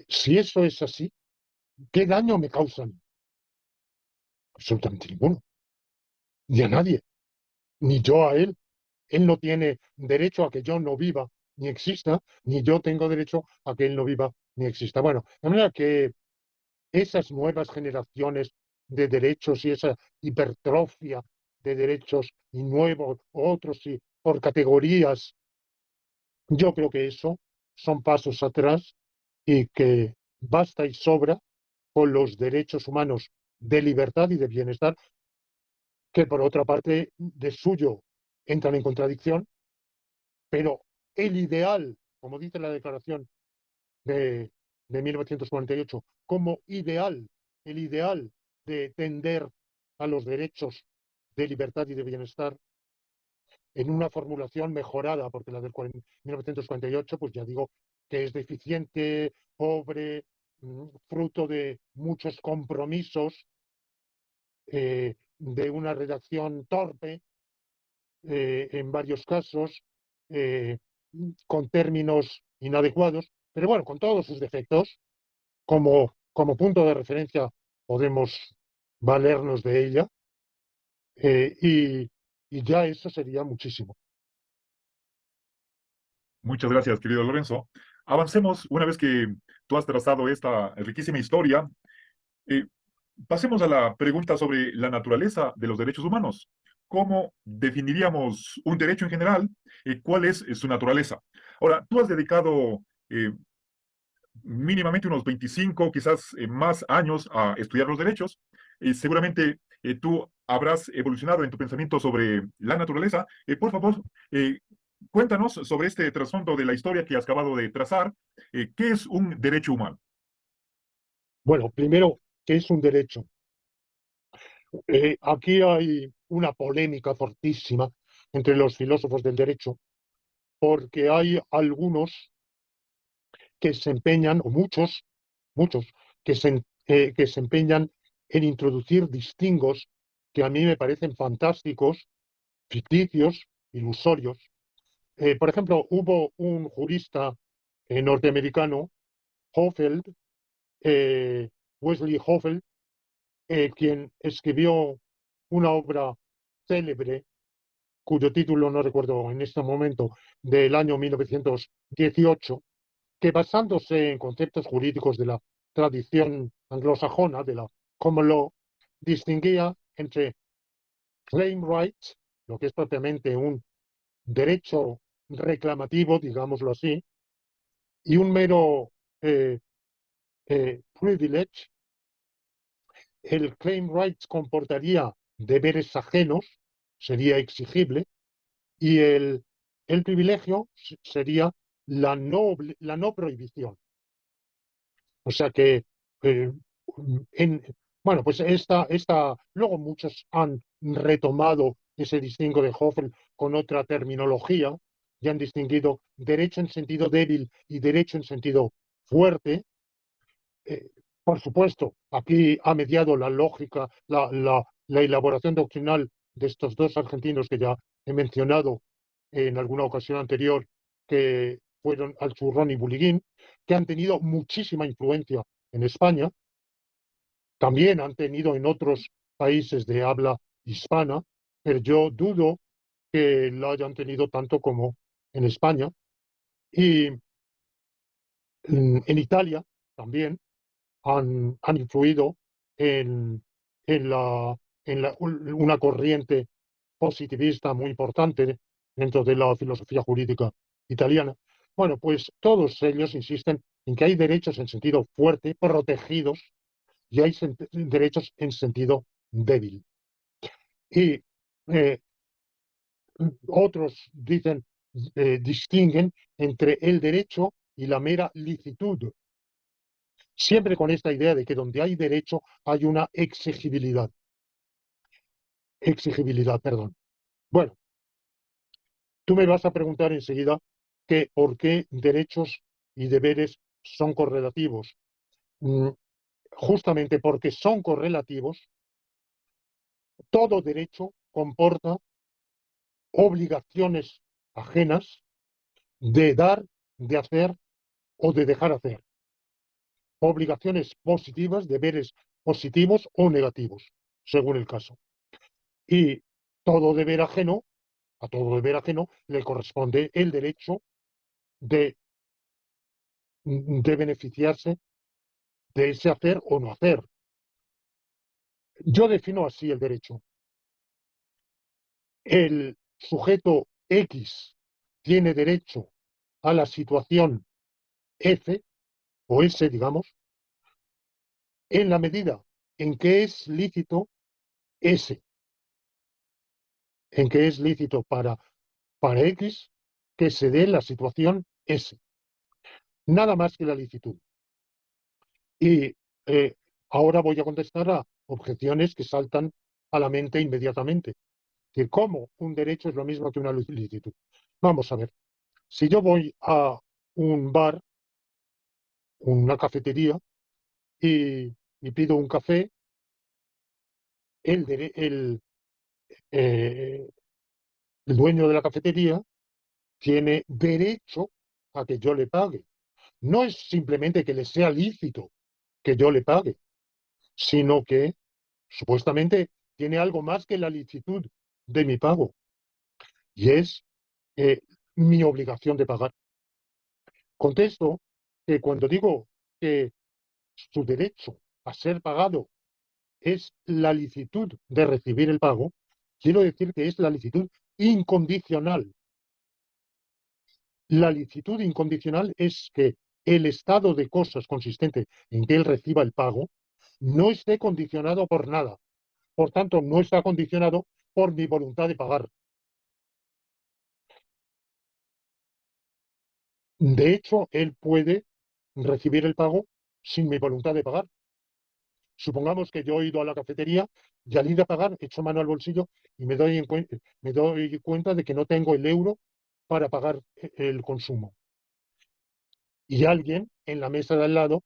si eso es así, ¿qué daño me causan? Absolutamente ninguno. Ni a nadie, ni yo a él. Él no tiene derecho a que yo no viva ni exista, ni yo tengo derecho a que él no viva ni exista. Bueno, de manera que esas nuevas generaciones de derechos y esa hipertrofia de derechos y nuevos otros y por categorías, yo creo que eso son pasos atrás y que basta y sobra con los derechos humanos de libertad y de bienestar, que por otra parte de suyo entran en contradicción, pero el ideal, como dice la Declaración de 1948, como ideal, el ideal de tender a los derechos de libertad y de bienestar en una formulación mejorada, porque la del 1948, pues ya digo que es deficiente, pobre, fruto de muchos compromisos, de una redacción torpe, en varios casos, eh, con términos inadecuados, pero bueno, con todos sus defectos, como punto de referencia podemos valernos de ella, eh, y, y ya eso sería muchísimo. Muchas gracias, querido Lorenzo. Avancemos, una vez que tú has trazado esta riquísima historia, eh, pasemos a la pregunta sobre la naturaleza de los derechos humanos. ¿Cómo definiríamos un derecho en general y cuál es su naturaleza? Ahora, tú has dedicado mínimamente unos 25, quizás más años a estudiar los derechos. Y seguramente tú habrás evolucionado en tu pensamiento sobre la naturaleza. Por favor, cuéntanos sobre este trasfondo de la historia que has acabado de trazar. ¿Qué es un derecho humano? Bueno, primero, ¿qué es un derecho? Aquí hay una polémica fortísima entre los filósofos del derecho, porque hay algunos que se empeñan, o muchos, que se empeñan en introducir distingos que a mí me parecen fantásticos, ficticios, ilusorios. Por ejemplo, hubo un jurista norteamericano, Hoffeld, eh, Wesley Hoffeld, quien escribió una obra célebre, cuyo título no recuerdo en este momento, del año 1918, que basándose en conceptos jurídicos de la tradición anglosajona, de la common law, distinguía entre claim rights, lo que es propiamente un derecho reclamativo, digámoslo así, y un mero eh, privilege. El claim rights comportaría deberes ajenos, sería exigible, y el privilegio sería la no prohibición. O sea que, eh, en, bueno, pues luego muchos han retomado ese distingo de Hoffel con otra terminología y han distinguido derecho en sentido débil y derecho en sentido fuerte. Eh, por supuesto, aquí ha mediado la lógica, la elaboración doctrinal de estos dos argentinos que ya he mencionado en alguna ocasión anterior, que fueron Alchurrón y Buliguín, que han tenido muchísima influencia en España, también han tenido en otros países de habla hispana, pero yo dudo que lo hayan tenido tanto como en España. Y en Italia también han influido en, en una corriente positivista muy importante dentro de la filosofía jurídica italiana. Bueno, pues todos ellos insisten en que hay derechos en sentido fuerte, protegidos, y hay derechos en sentido débil. Y eh, otros dicen, distinguen entre el derecho y la mera licitud, siempre con esta idea de que donde hay derecho hay una exigibilidad, perdón. Bueno, tú me vas a preguntar enseguida que por qué derechos y deberes son correlativos. Mm, Justamente porque son correlativos, todo derecho comporta obligaciones ajenas de dar, de hacer o de dejar hacer. Obligaciones positivas, deberes positivos o negativos, según el caso. Y todo deber ajeno, a todo deber ajeno le corresponde el derecho de, de beneficiarse de ese hacer o no hacer. Yo defino así el derecho. El sujeto X tiene derecho a la situación F o S, digamos, en la medida en que es lícito S, en que es lícito para X que se dé la situación S. Nada más que la licitud. Y ahora voy a contestar a objeciones que saltan a la mente inmediatamente. Es decir, ¿cómo un derecho es lo mismo que una licitud? Vamos a ver. Si yo voy a un bar, una cafetería, y pido un café, el, dere- eh, el dueño de la cafetería tiene derecho a que yo le pague. No es simplemente que le sea lícito que yo le pague, sino que supuestamente tiene algo más que la licitud de mi pago, y es eh, mi obligación de pagar. Contesto que cuando digo que su derecho a ser pagado es la licitud de recibir el pago, quiero decir que es la licitud incondicional. La licitud incondicional es que el estado de cosas consistente en que él reciba el pago no esté condicionado por nada. Por tanto, no está condicionado por mi voluntad de pagar. De hecho, él puede recibir el pago sin mi voluntad de pagar. Supongamos que yo he ido a la cafetería y al ir a pagar echo mano al bolsillo y me doy cuenta de que no tengo el euro para pagar el consumo. Y alguien en la mesa de al lado,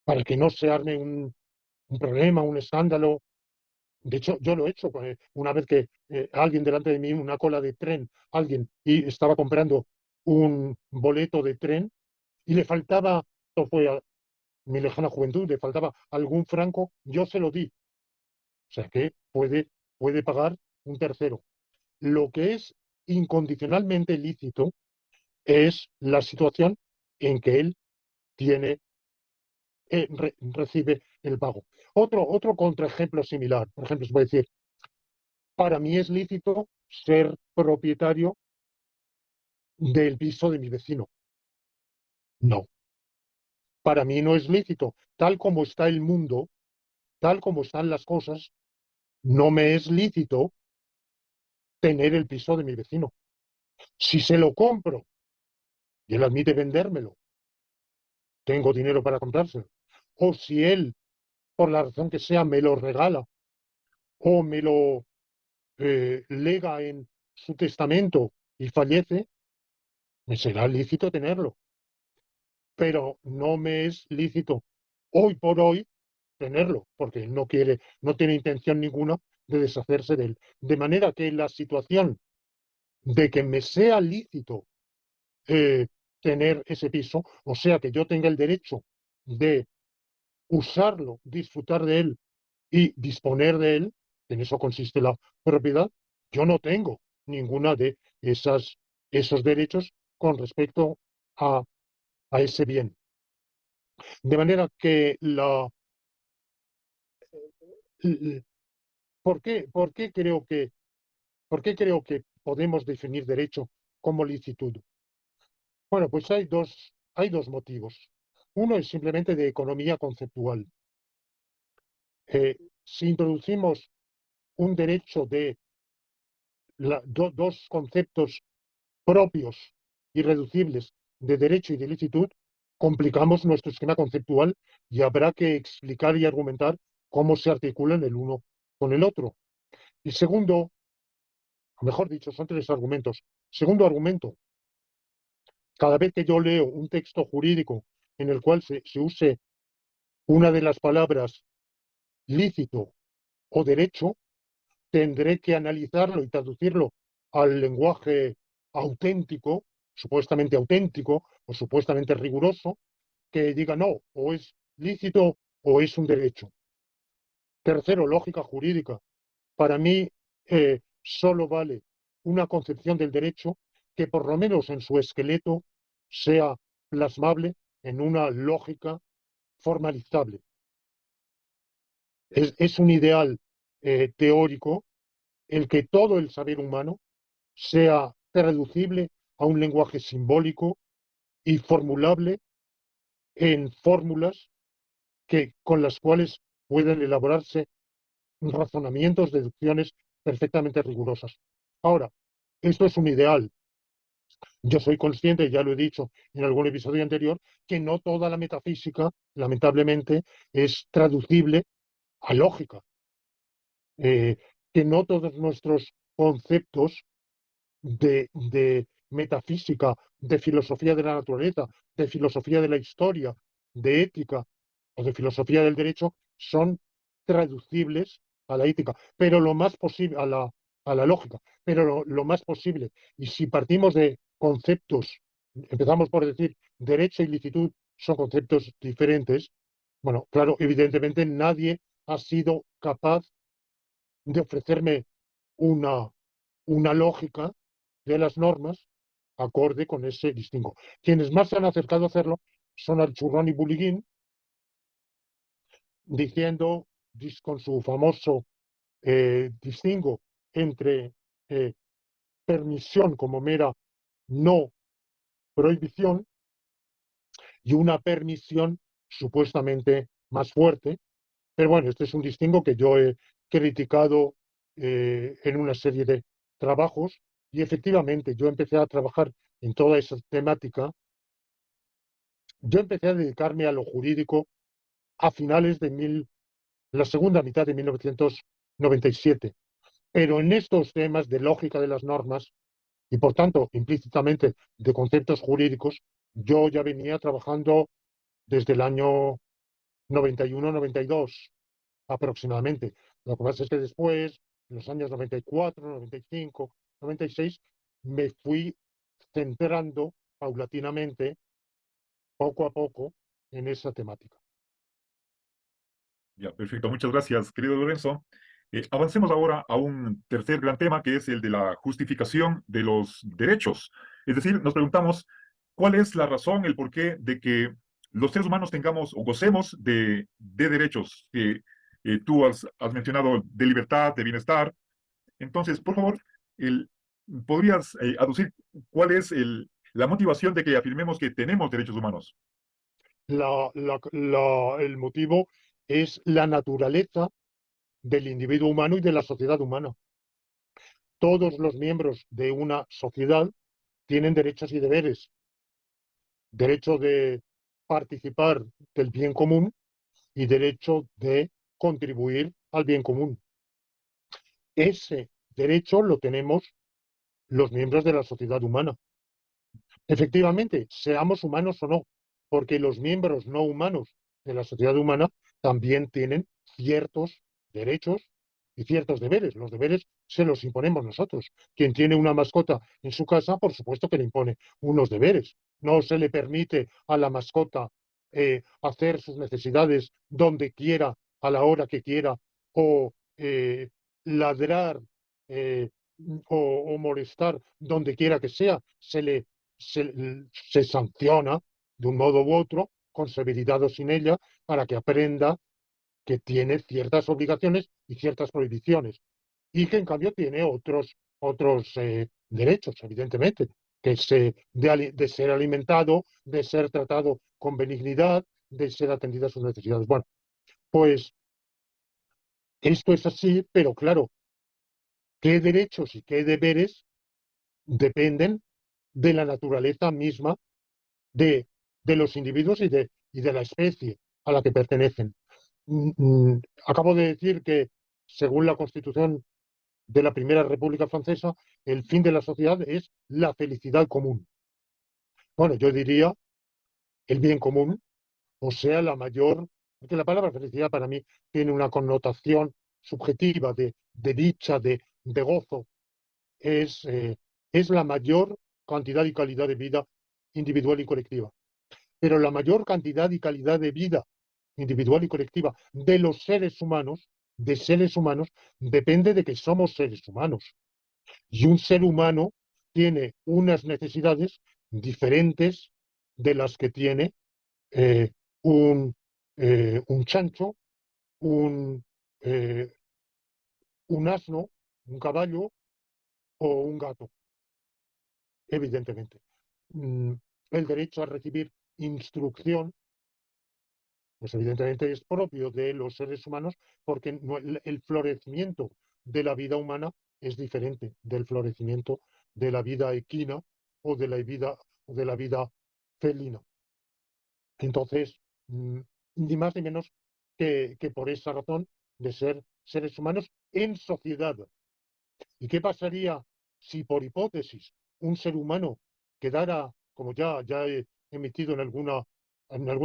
para que no se arme un problema, un escándalo. De hecho, yo lo he hecho una vez que alguien delante de mí, una cola de tren, alguien y estaba comprando un boleto de tren y le faltaba, esto fue a mi lejana juventud, le faltaba algún franco, yo se lo di. O sea que puede pagar un tercero. Lo que es incondicionalmente lícito es la situación en que él tiene, recibe el pago. Otro contraejemplo similar, por ejemplo, se puede decir, para mí es lícito ser propietario del piso de mi vecino. No, para mí no es lícito. Tal como está el mundo, tal como están las cosas, no me es lícito tener el piso de mi vecino. Si se lo compro y él admite vendérmelo, tengo dinero para comprárselo. O si él, por la razón que sea, me lo regala o me lo lega en su testamento y fallece, me será lícito tenerlo. Pero no me es lícito hoy por hoy tenerlo, porque él no quiere, no tiene intención ninguna de deshacerse de él. De manera que la situación de que me sea lícito eh, tener ese piso, o sea, que yo tenga el derecho de usarlo, disfrutar de él y disponer de él, en eso consiste la propiedad, yo no tengo ninguna de esos derechos con respecto a, a ese bien. De manera que ¿por qué creo que podemos definir derecho como licitud? Bueno, pues hay dos motivos. Uno es simplemente de economía conceptual. Si introducimos un derecho de dos conceptos propios, irreducibles, de derecho y de licitud, complicamos nuestro esquema conceptual y habrá que explicar y argumentar cómo se articulan el uno con el otro. Y segundo, mejor dicho, son tres argumentos. Segundo argumento, cada vez que yo leo un texto jurídico en el cual se use una de las palabras lícito o derecho, tendré que analizarlo y traducirlo al lenguaje auténtico, supuestamente auténtico o supuestamente riguroso, que diga no, o es lícito o es un derecho. Tercero, lógica jurídica. Para mí solo vale una concepción del derecho que por lo menos en su esqueleto sea plasmable en una lógica formalizable. Es un ideal teórico el que todo el saber humano sea traducible a un lenguaje simbólico y formulable en fórmulas con las cuales pueden elaborarse razonamientos, deducciones perfectamente rigurosas. Ahora, esto es un ideal. Yo soy consciente, ya lo he dicho en algún episodio anterior, que no toda la metafísica, lamentablemente, es traducible a lógica. Que no todos nuestros conceptos de metafísica, de filosofía de la naturaleza, de filosofía de la historia, de ética o de filosofía del derecho son traducibles a la ética, pero lo más posible, a la lógica, pero lo más posible. Y si partimos de conceptos, empezamos por decir derecho y licitud son conceptos diferentes, bueno, claro, evidentemente nadie ha sido capaz de ofrecerme una, una lógica de las normas acorde con ese distingo. Quienes más se han acercado a hacerlo son Archurrón y Buliguín, diciendo con su famoso distingo entre permisión como mera no prohibición y una permisión supuestamente más fuerte. Pero bueno, este es un distingo que yo he criticado en una serie de trabajos y efectivamente yo empecé a trabajar en toda esa temática. Yo empecé a dedicarme a lo jurídico a finales de la segunda mitad de 1997, pero en estos temas de lógica de las normas y por tanto implícitamente de conceptos jurídicos, yo ya venía trabajando desde el año 91-92 aproximadamente. Lo que pasa es que después, en los años 94, 95, 96, me fui centrando paulatinamente, poco a poco, en esa temática. Ya, perfecto. Muchas gracias, querido Lorenzo. Avancemos ahora a un tercer gran tema, que es el de la justificación de los derechos. Es decir, nos preguntamos cuál es la razón, el porqué de que los seres humanos tengamos o gocemos de derechos que tú has mencionado de libertad, de bienestar. Entonces, por favor, el- ¿podrías aducir cuál es la motivación de que afirmemos que tenemos derechos humanos? El motivo es la naturaleza del individuo humano y de la sociedad humana. Todos los miembros de una sociedad tienen derechos y deberes. Derecho de participar del bien común y derecho de contribuir al bien común. Ese derecho lo tenemos los miembros de la sociedad humana. Efectivamente, seamos humanos o no, porque los miembros no humanos de la sociedad humana también tienen ciertos derechos y ciertos deberes. Los deberes se los imponemos nosotros. Quien tiene una mascota en su casa, por supuesto que le impone unos deberes. No se le permite a la mascota hacer sus necesidades donde quiera, a la hora que quiera, o ladrar eh, o molestar donde quiera que sea. Se sanciona de un modo u otro, con severidad o sin ella, para que aprenda que tiene ciertas obligaciones y ciertas prohibiciones, y que en cambio tiene otros derechos, evidentemente, de ser alimentado, de ser tratado con benignidad, de ser atendido a sus necesidades. Bueno, pues esto es así, pero claro, qué derechos y qué deberes dependen de la naturaleza misma de, de los individuos y de la especie a la que pertenecen. Acabo de decir que, según la Constitución de la Primera República Francesa, el fin de la sociedad es la felicidad común. Bueno, yo diría el bien común, o sea, la mayor, porque la palabra felicidad para mí tiene una connotación subjetiva de dicha, de gozo, es, eh, es la mayor cantidad y calidad de vida individual y colectiva. Pero la mayor cantidad y calidad de vida individual y colectiva de los seres humanos, depende de que somos seres humanos. Y un ser humano tiene unas necesidades diferentes de las que tiene eh, un, un chancho, un, eh, un asno, un caballo o un gato, evidentemente. Mm, el derecho a recibir instrucción, pues evidentemente es propio de los seres humanos, porque el florecimiento de la vida humana es diferente del florecimiento de la vida equina o de la vida felina. Entonces, ni más ni menos que por esa razón de ser seres humanos en sociedad. ¿Y qué pasaría si, por hipótesis, un ser humano quedara, como ya he emitido en alguna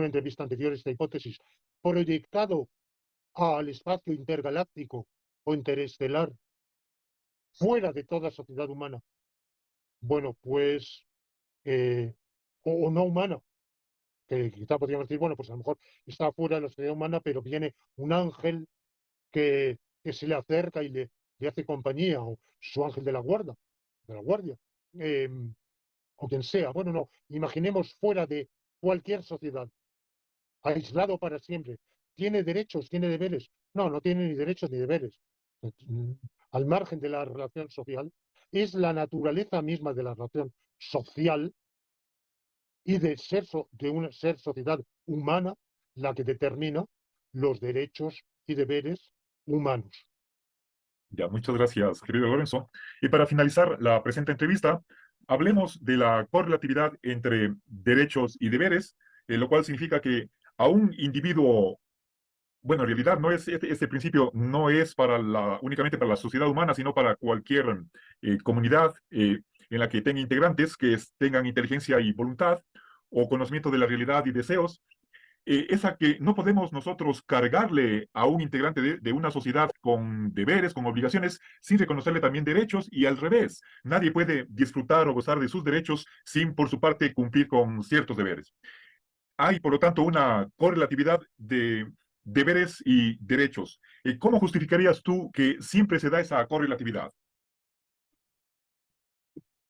entrevista anterior esta hipótesis, proyectado al espacio intergaláctico o interestelar, fuera de toda sociedad humana? Bueno, pues, eh, o no humana, que quizá podríamos decir, bueno, pues a lo mejor está fuera de la sociedad humana, pero viene un ángel que se le acerca y le hace compañía, o su ángel de la guardia, eh, o quien sea. Bueno, no, imaginemos fuera de cualquier sociedad, aislado para siempre. ¿Tiene derechos, tiene deberes? No, no tiene ni derechos ni deberes. Mm, Al margen de la relación social, es la naturaleza misma de la relación social y de una ser sociedad humana la que determina los derechos y deberes humanos. Ya, muchas gracias, querido Lorenzo. Y para finalizar la presente entrevista, hablemos de la correlatividad entre derechos y deberes, lo cual significa que a un individuo, bueno, en realidad no es este principio no es únicamente para la sociedad humana, sino para cualquier comunidad en la que tenga integrantes tengan inteligencia y voluntad o conocimiento de la realidad y deseos. Esa que no podemos nosotros cargarle a un integrante de una sociedad con deberes, con obligaciones, sin reconocerle también derechos y al revés. Nadie puede disfrutar o gozar de sus derechos sin, por su parte, cumplir con ciertos deberes. Hay, por lo tanto, una correlatividad de deberes y derechos. ¿Cómo justificarías tú que siempre se da esa correlatividad?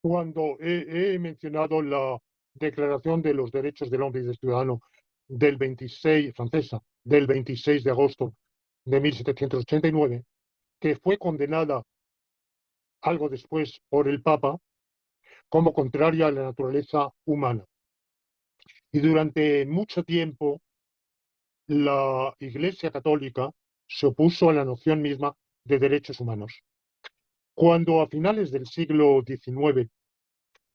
Cuando he mencionado la Declaración de los Derechos del Hombre y del Ciudadano del 26, francesa, del 26 de agosto de 1789, que fue condenada algo después por el Papa como contraria a la naturaleza humana. Y durante mucho tiempo la Iglesia Católica se opuso a la noción misma de derechos humanos. Cuando a finales del siglo XIX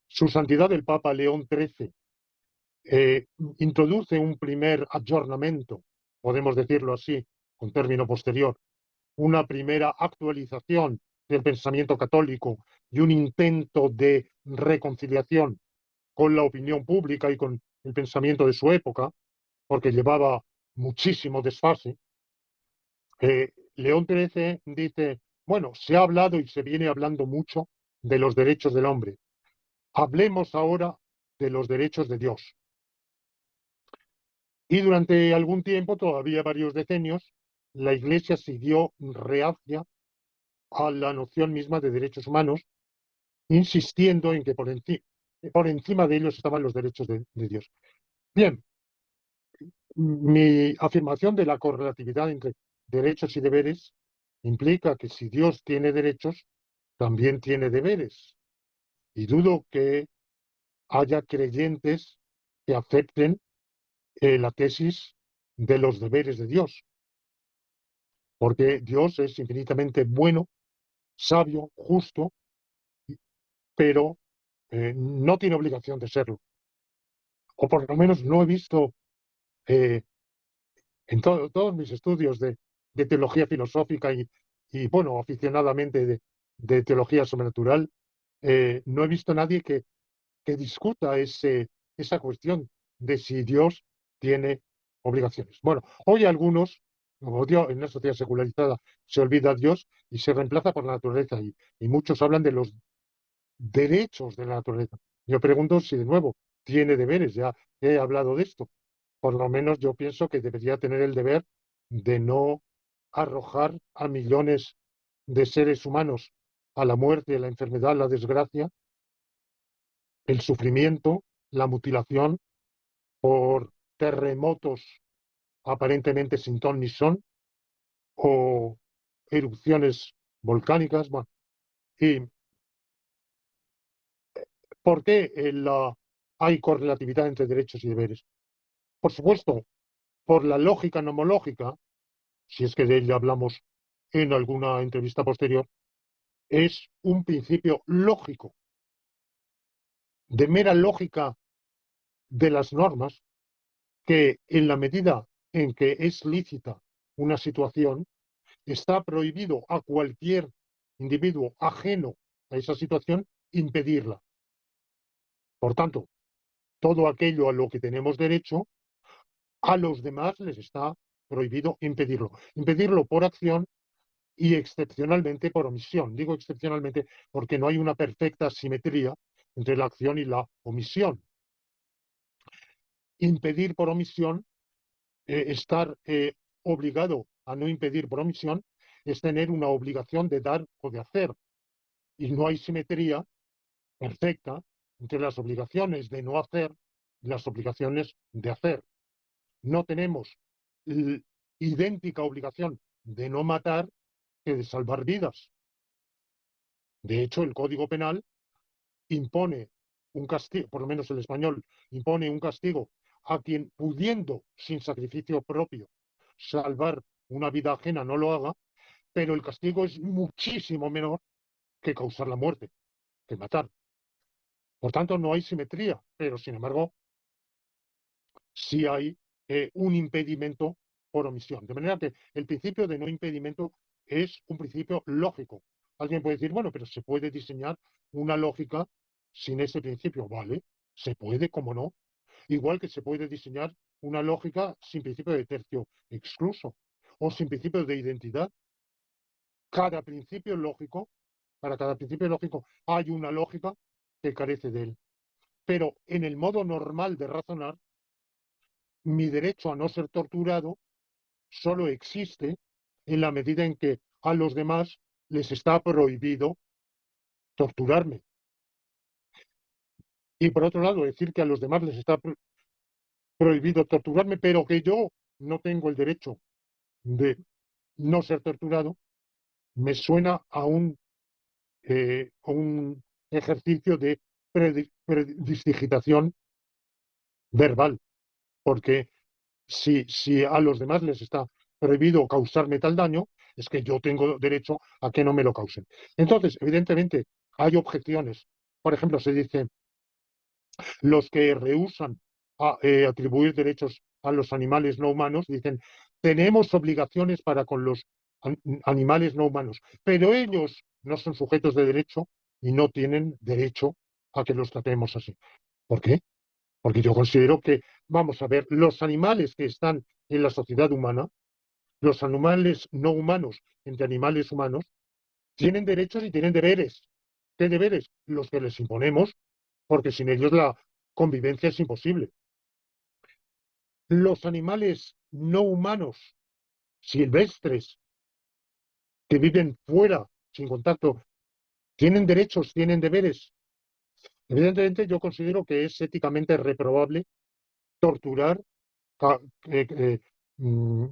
Su Santidad el Papa León XIII eh, introduce un primer ayornamiento, podemos decirlo así, con término posterior, una primera actualización del pensamiento católico y un intento de reconciliación con la opinión pública y con el pensamiento de su época, porque llevaba muchísimo desfase. León XIII dice, bueno, se ha hablado y se viene hablando mucho de los derechos del hombre. Hablemos ahora de los derechos de Dios. Y durante algún tiempo, todavía varios decenios, la Iglesia siguió reacia a la noción misma de derechos humanos, insistiendo en que por encima de ellos estaban los derechos de Dios. Bien, mi afirmación de la correlatividad entre derechos y deberes implica que si Dios tiene derechos, también tiene deberes. Y dudo que haya creyentes que acepten la tesis de los deberes de Dios, porque Dios es infinitamente bueno, sabio, justo, pero no tiene obligación de serlo. O por lo menos no he visto eh, en todos mis estudios de teología filosófica y, bueno, aficionadamente de teología sobrenatural, no he visto nadie que discuta esa cuestión de si Dios tiene obligaciones. Bueno, hoy algunos, como Dios, en una sociedad secularizada, se olvida a Dios y se reemplaza por la naturaleza y muchos hablan de los derechos de la naturaleza. Yo pregunto si de nuevo tiene deberes, ya he hablado de esto. Por lo menos yo pienso que debería tener el deber de no arrojar a millones de seres humanos a la muerte, la enfermedad, la desgracia, el sufrimiento, la mutilación por terremotos aparentemente sin ton ni son o erupciones volcánicas. Bueno, ¿y por qué hay correlatividad entre derechos y deberes? Por supuesto, por la lógica nomológica, si es que de ella hablamos en alguna entrevista posterior, es un principio lógico, de mera lógica de las normas, que en la medida en que es lícita una situación, está prohibido a cualquier individuo ajeno a esa situación impedirla. Por tanto, todo aquello a lo que tenemos derecho, a los demás les está prohibido impedirlo. Impedirlo por acción y excepcionalmente por omisión. Digo excepcionalmente porque no hay una perfecta simetría entre la acción y la omisión. Impedir por omisión, estar obligado a no impedir por omisión, es tener una obligación de dar o de hacer. Y no hay simetría perfecta entre las obligaciones de no hacer y las obligaciones de hacer. No tenemos idéntica obligación de no matar que de salvar vidas. De hecho, el Código Penal impone un castigo, por lo menos el español, impone un castigo a quien pudiendo, sin sacrificio propio, salvar una vida ajena, no lo haga, pero el castigo es muchísimo menor que causar la muerte, que matar. Por tanto, no hay simetría, pero sin embargo, sí hay un impedimento por omisión. De manera que el principio de no impedimento es un principio lógico. Alguien puede decir, bueno, pero se puede diseñar una lógica sin ese principio. Vale, se puede, cómo no. Igual que se puede diseñar una lógica sin principio de tercio excluso o sin principio de identidad. Cada principio lógico, para cada principio lógico hay una lógica que carece de él. Pero en el modo normal de razonar, mi derecho a no ser torturado solo existe en la medida en que a los demás les está prohibido torturarme. Y por otro lado, decir que a los demás les está prohibido torturarme, pero que yo no tengo el derecho de no ser torturado, me suena a un ejercicio de predistigitación verbal, porque si a los demás les está prohibido causarme tal daño, es que yo tengo derecho a que no me lo causen. Entonces, evidentemente, hay objeciones. Por ejemplo, se dice, los que rehúsan atribuir derechos a los animales no humanos, dicen, tenemos obligaciones para con los animales no humanos, pero ellos no son sujetos de derecho y no tienen derecho a que los tratemos así. ¿Por qué? Porque yo considero que, vamos a ver, los animales que están en la sociedad humana, los animales no humanos entre animales humanos, tienen derechos y tienen deberes. ¿Qué deberes? Los que les imponemos, porque sin ellos la convivencia es imposible. Los animales no humanos, silvestres, que viven fuera, sin contacto, tienen derechos, tienen deberes. Evidentemente, yo considero que es éticamente reprobable torturar, ca- eh, eh, mm,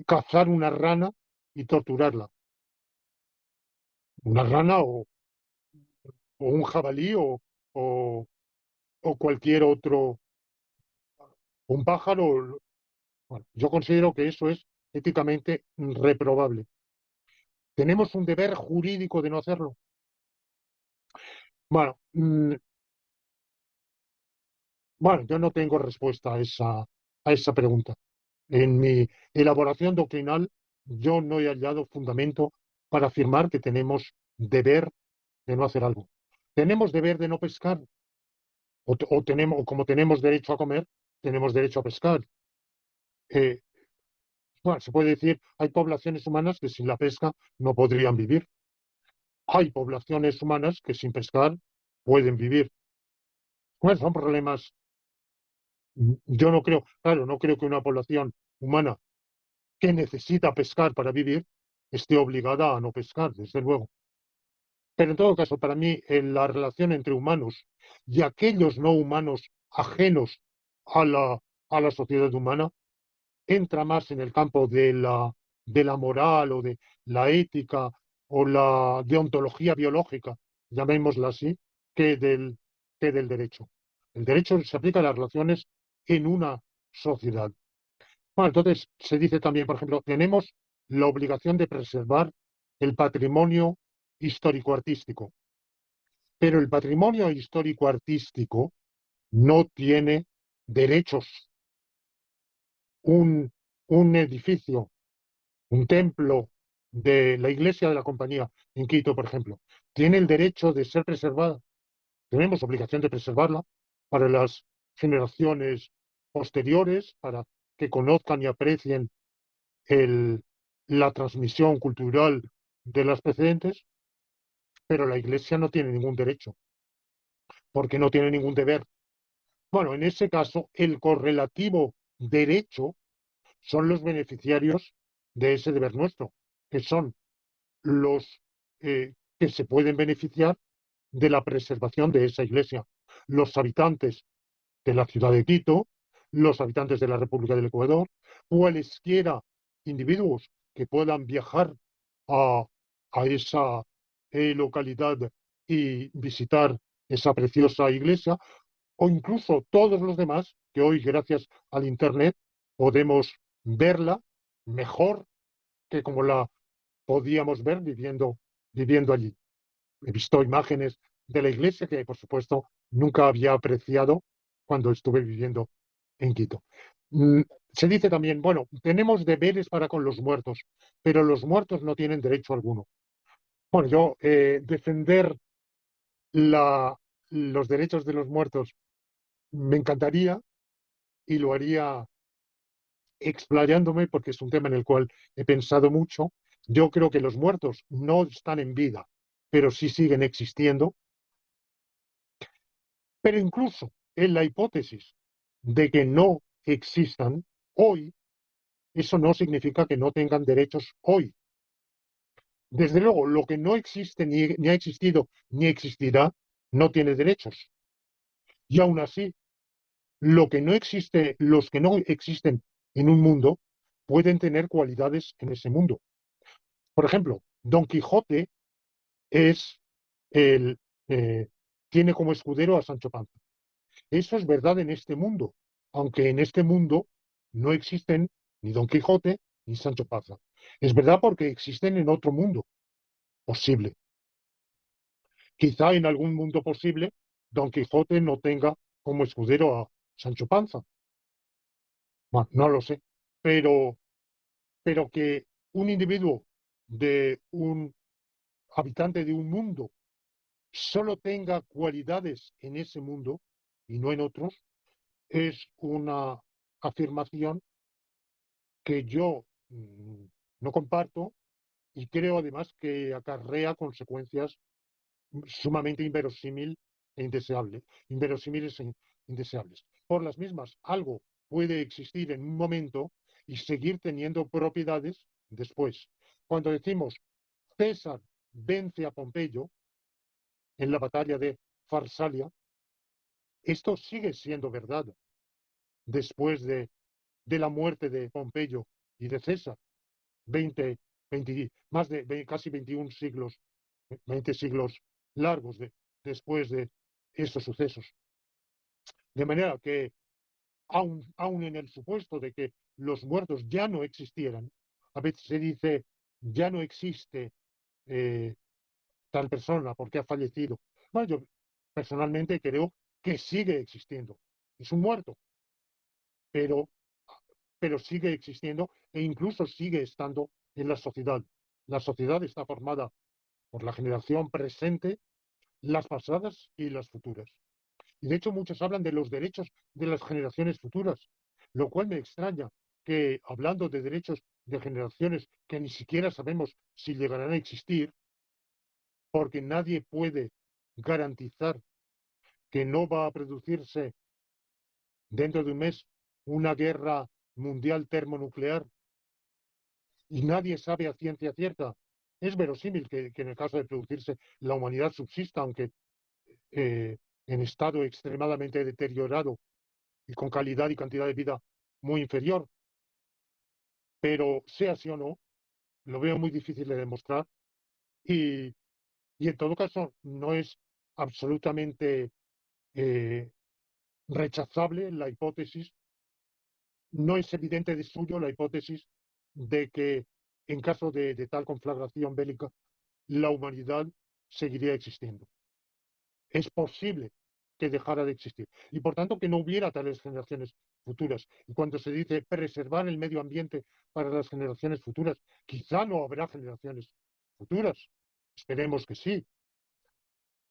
cazar una rana y torturarla. Una rana o un jabalí o- o cualquier otro, un pájaro. Bueno, yo considero que eso es éticamente reprobable. ¿Tenemos un deber jurídico de no hacerlo? Bueno, bueno, yo no tengo respuesta a esa pregunta. En mi elaboración doctrinal, yo no he hallado fundamento para afirmar que tenemos deber de no hacer algo. ¿Tenemos deber de no pescar? O como tenemos derecho a comer, tenemos derecho a pescar. Eh, bueno, se puede decir, hay poblaciones humanas que sin la pesca no podrían vivir. Hay poblaciones humanas que sin pescar pueden vivir. Bueno, son problemas. Yo no creo, claro, no creo que una población humana que necesita pescar para vivir esté obligada a no pescar, desde luego. Pero en todo caso, para mí, en la relación entre humanos y aquellos no humanos ajenos a a la sociedad humana entra más en el campo de la moral o de la ética o la deontología biológica, llamémosla así, que que del derecho. El derecho se aplica a las relaciones en una sociedad. Bueno, entonces se dice también, por ejemplo, tenemos la obligación de preservar el patrimonio histórico-artístico, pero el patrimonio histórico-artístico no tiene derechos. Un, un edificio, un templo de la iglesia de la Compañía en Quito, por ejemplo, tiene el derecho de ser preservada. Tenemos obligación de preservarla para las generaciones posteriores, para que conozcan y aprecien la transmisión cultural de las precedentes, pero la iglesia no tiene ningún derecho, porque no tiene ningún deber. Bueno, en ese caso, el correlativo derecho son los beneficiarios de ese deber nuestro, que son los que se pueden beneficiar de la preservación de esa iglesia. Los habitantes de la ciudad de Quito, los habitantes de la República del Ecuador, cualesquiera individuos que puedan viajar a, a esa localidad y visitar esa preciosa iglesia, o incluso todos los demás que hoy, gracias al Internet, podemos verla mejor que como la podíamos ver viviendo allí. He visto imágenes de la iglesia que, por supuesto, nunca había apreciado cuando estuve viviendo en Quito. Mm, Se dice también, bueno, tenemos deberes para con los muertos, pero los muertos no tienen derecho alguno. Bueno, yo defender la, los derechos de los muertos me encantaría y lo haría explayándome porque es un tema en el cual he pensado mucho. Yo creo que los muertos no están en vida, pero sí siguen existiendo. Pero incluso en la hipótesis de que no existan hoy, eso no significa que no tengan derechos hoy. Desde luego, lo que no existe, ni ha existido, ni existirá, no tiene derechos. Y aún así, lo que no existe, los que no existen en un mundo, pueden tener cualidades en ese mundo. Por ejemplo, Don Quijote es el, eh, tiene como escudero a Sancho Panza. Eso es verdad en este mundo, aunque en este mundo no existen ni Don Quijote ni Sancho Panza. Es verdad porque existen en otro mundo posible. Quizá en algún mundo posible Don Quijote no tenga como escudero a Sancho Panza. Bueno, no lo sé. Pero, pero que un individuo de un habitante de un mundo solo tenga cualidades en ese mundo y no en otros, es una afirmación que yo no comparto y creo además que acarrea consecuencias sumamente inverosímiles e indeseables. Por las mismas, algo puede existir en un momento y seguir teniendo propiedades después. Cuando decimos César vence a Pompeyo en la batalla de Farsalia, esto sigue siendo verdad después de la muerte de Pompeyo y de César, 20, 20 más de casi 21 siglos, 20 siglos largos después de esos sucesos. De manera que, aun en el supuesto de que los muertos ya no existieran, a veces se dice, ya no existe eh, tal persona porque ha fallecido. Bueno, yo personalmente creo que sigue existiendo. Es un muerto, pero, pero sigue existiendo e incluso sigue estando en la sociedad. La sociedad está formada por la generación presente, las pasadas y las futuras. Y de hecho muchos hablan de los derechos de las generaciones futuras, lo cual me extraña que hablando de derechos de generaciones que ni siquiera sabemos si llegarán a existir, porque nadie puede garantizar que no va a producirse dentro de un mes una guerra mundial termonuclear y nadie sabe a ciencia cierta. Es verosímil que en el caso de producirse la humanidad subsista, aunque eh, en estado extremadamente deteriorado y con calidad y cantidad de vida muy inferior. Pero sea así o no, lo veo muy difícil de demostrar y, y en todo caso no es absolutamente eh, rechazable la hipótesis, no es evidente de suyo la hipótesis de que en caso de tal conflagración bélica la humanidad seguiría existiendo. Es posible que dejara de existir y por tanto que no hubiera tales generaciones futuras. Y cuando se dice preservar el medio ambiente para las generaciones futuras, quizá no habrá generaciones futuras. Esperemos que sí,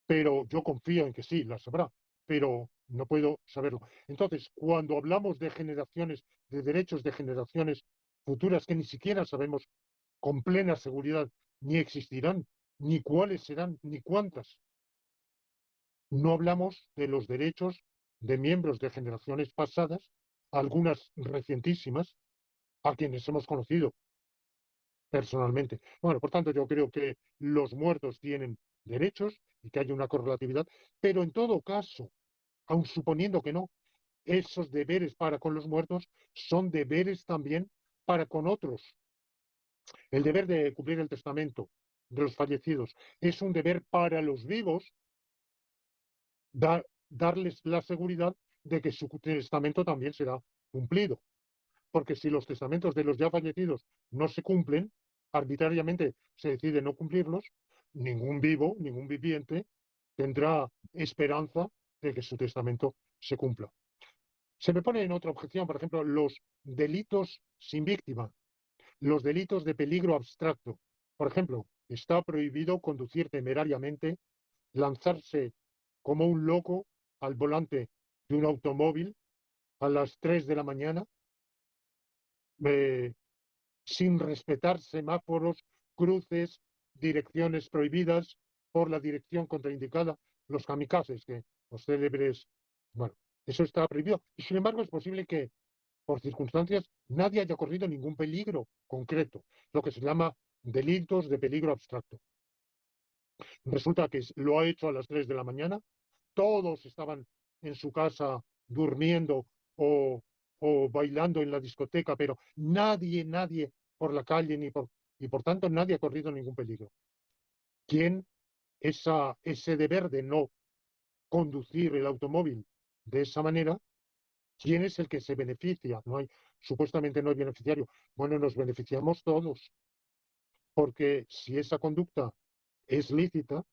pero yo confío en que sí, las habrá, pero no puedo saberlo. Entonces, cuando hablamos de generaciones, de derechos de generaciones futuras que ni siquiera sabemos con plena seguridad ni existirán, ni cuáles serán, ni cuántas, no hablamos de los derechos de miembros de generaciones pasadas, algunas recientísimas, a quienes hemos conocido personalmente. Bueno, por tanto, yo creo que los muertos tienen derechos y que hay una correlatividad, pero en todo caso, aun suponiendo que no, esos deberes para con los muertos son deberes también para con otros. El deber de cumplir el testamento de los fallecidos es un deber para los vivos, darles la seguridad de que su testamento también será cumplido. Porque si los testamentos de los ya fallecidos no se cumplen, arbitrariamente se decide no cumplirlos, ningún vivo, ningún viviente tendrá esperanza de que su testamento se cumpla. Se me pone en otra objeción, por ejemplo, los delitos sin víctima, los delitos de peligro abstracto. Por ejemplo, está prohibido conducir temerariamente, lanzarse como un loco al volante de un automóvil a las 3 de la mañana, eh, sin respetar semáforos, cruces, direcciones prohibidas por la dirección contraindicada, los kamikazes, que los célebres, bueno, eso está prohibido. Y sin embargo es posible que por circunstancias nadie haya corrido ningún peligro concreto, lo que se llama delitos de peligro abstracto. Resulta que lo ha hecho a las 3 de la mañana, todos estaban en su casa durmiendo o, o bailando en la discoteca, pero nadie por la calle y por tanto nadie ha corrido ningún peligro. ¿Quién ese deber de no conducir el automóvil de esa manera? ¿Quién es el que se beneficia? Supuestamente no hay beneficiario. Bueno, nos beneficiamos todos, porque si esa conducta es lícita,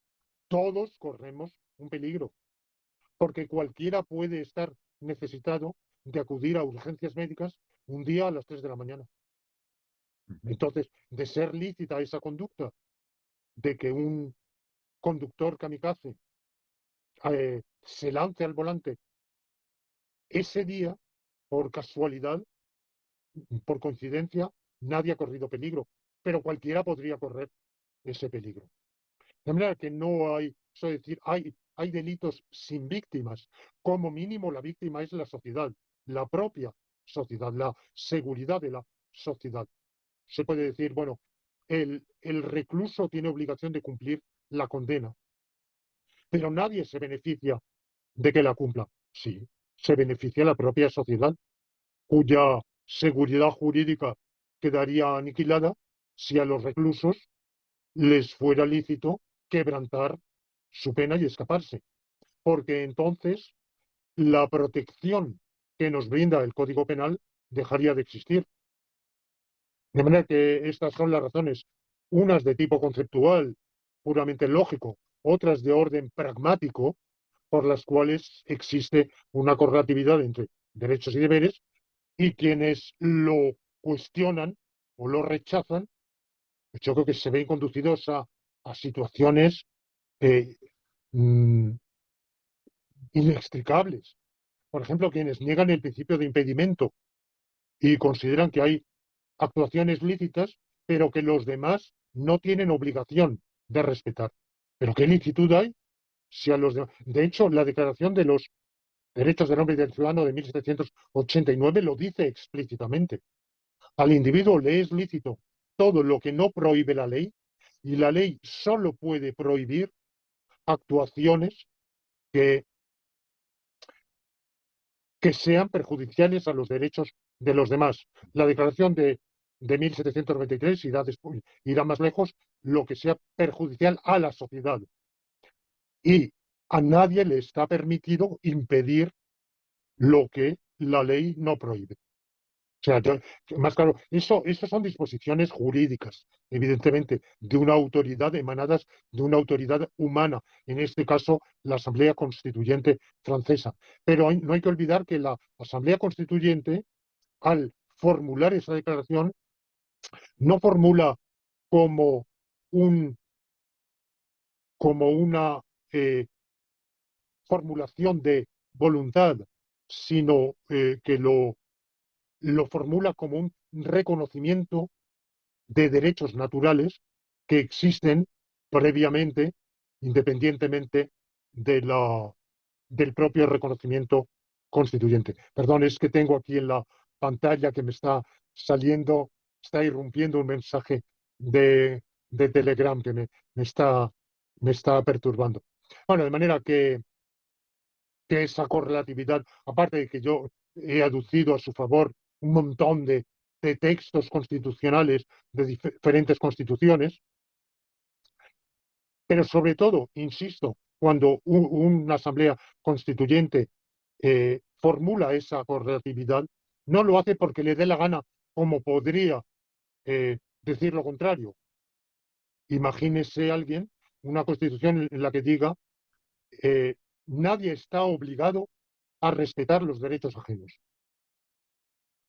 todos corremos un peligro, porque cualquiera puede estar necesitado de acudir a urgencias médicas un día a las 3 de la mañana. Entonces, de ser lícita esa conducta, de que un conductor kamikaze se lance al volante ese día, por casualidad, por coincidencia, nadie ha corrido peligro, pero cualquiera podría correr ese peligro. De manera que no hay, es decir, hay delitos sin víctimas. Como mínimo, la víctima es la sociedad, la propia sociedad, la seguridad de la sociedad. Se puede decir, bueno, el recluso tiene obligación de cumplir la condena, pero nadie se beneficia de que la cumpla. Sí, se beneficia la propia sociedad, cuya seguridad jurídica quedaría aniquilada si a los reclusos les fuera lícito quebrantar su pena y escaparse, porque entonces la protección que nos brinda el Código Penal dejaría de existir. De manera que estas son las razones, unas de tipo conceptual, puramente lógico, otras de orden pragmático, por las cuales existe una correlatividad entre derechos y deberes, y quienes lo cuestionan o lo rechazan, yo creo que se ven conducidos a situaciones eh, mm, inextricables. Por ejemplo, quienes niegan el principio de impedimento y consideran que hay actuaciones lícitas, pero que los demás no tienen obligación de respetar. ¿Pero qué licitud hay si a los demás? De hecho, la Declaración de los Derechos del Hombre y del Ciudadano de 1789 lo dice explícitamente. Al individuo le es lícito todo lo que no prohíbe la ley, y la ley solo puede prohibir actuaciones que sean perjudiciales a los derechos de los demás. La declaración de 1793 irá más lejos, lo que sea perjudicial a la sociedad. Y a nadie le está permitido impedir lo que la ley no prohíbe. O sea, más claro, eso son disposiciones jurídicas, evidentemente, de una autoridad emanadas de una autoridad humana, en este caso la Asamblea Constituyente francesa. Pero no hay que olvidar que la Asamblea Constituyente, al formular esa declaración, no formula como, como una formulación de voluntad, sino que lo formula como un reconocimiento de derechos naturales que existen previamente, independientemente del propio reconocimiento constituyente. Perdón, es que tengo aquí en la pantalla que me está saliendo, está irrumpiendo un mensaje de Telegram que me está perturbando. Bueno, de manera que esa correlatividad, aparte de que yo he aducido a su favor un montón de textos constitucionales de diferentes constituciones, pero sobre todo, insisto, cuando una asamblea constituyente formula esa correlatividad, no lo hace porque le dé la gana, como podría decir lo contrario. Imagínese alguien una constitución en la que diga nadie está obligado a respetar los derechos ajenos.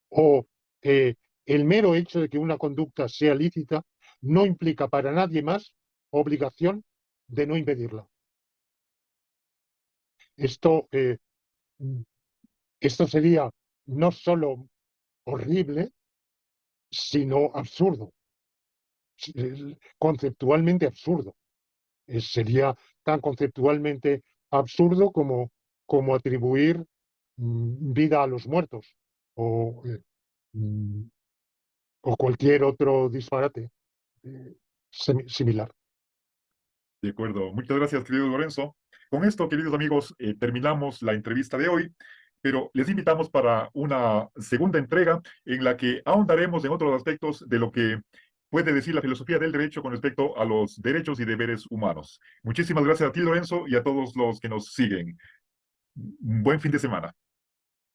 O el mero hecho de que una conducta sea lícita no implica para nadie más obligación de no impedirla. Esto, esto sería no solo horrible, sino absurdo, conceptualmente absurdo. Sería tan conceptualmente absurdo como atribuir vida a los muertos o, mm, o cualquier otro disparate similar. De acuerdo. Muchas gracias, querido Lorenzo. Con esto, queridos amigos, terminamos la entrevista de hoy, pero les invitamos para una segunda entrega en la que ahondaremos en otros aspectos de lo que puede decir la filosofía del derecho con respecto a los derechos y deberes humanos. Muchísimas gracias a ti, Lorenzo, y a todos los que nos siguen. Un buen fin de semana.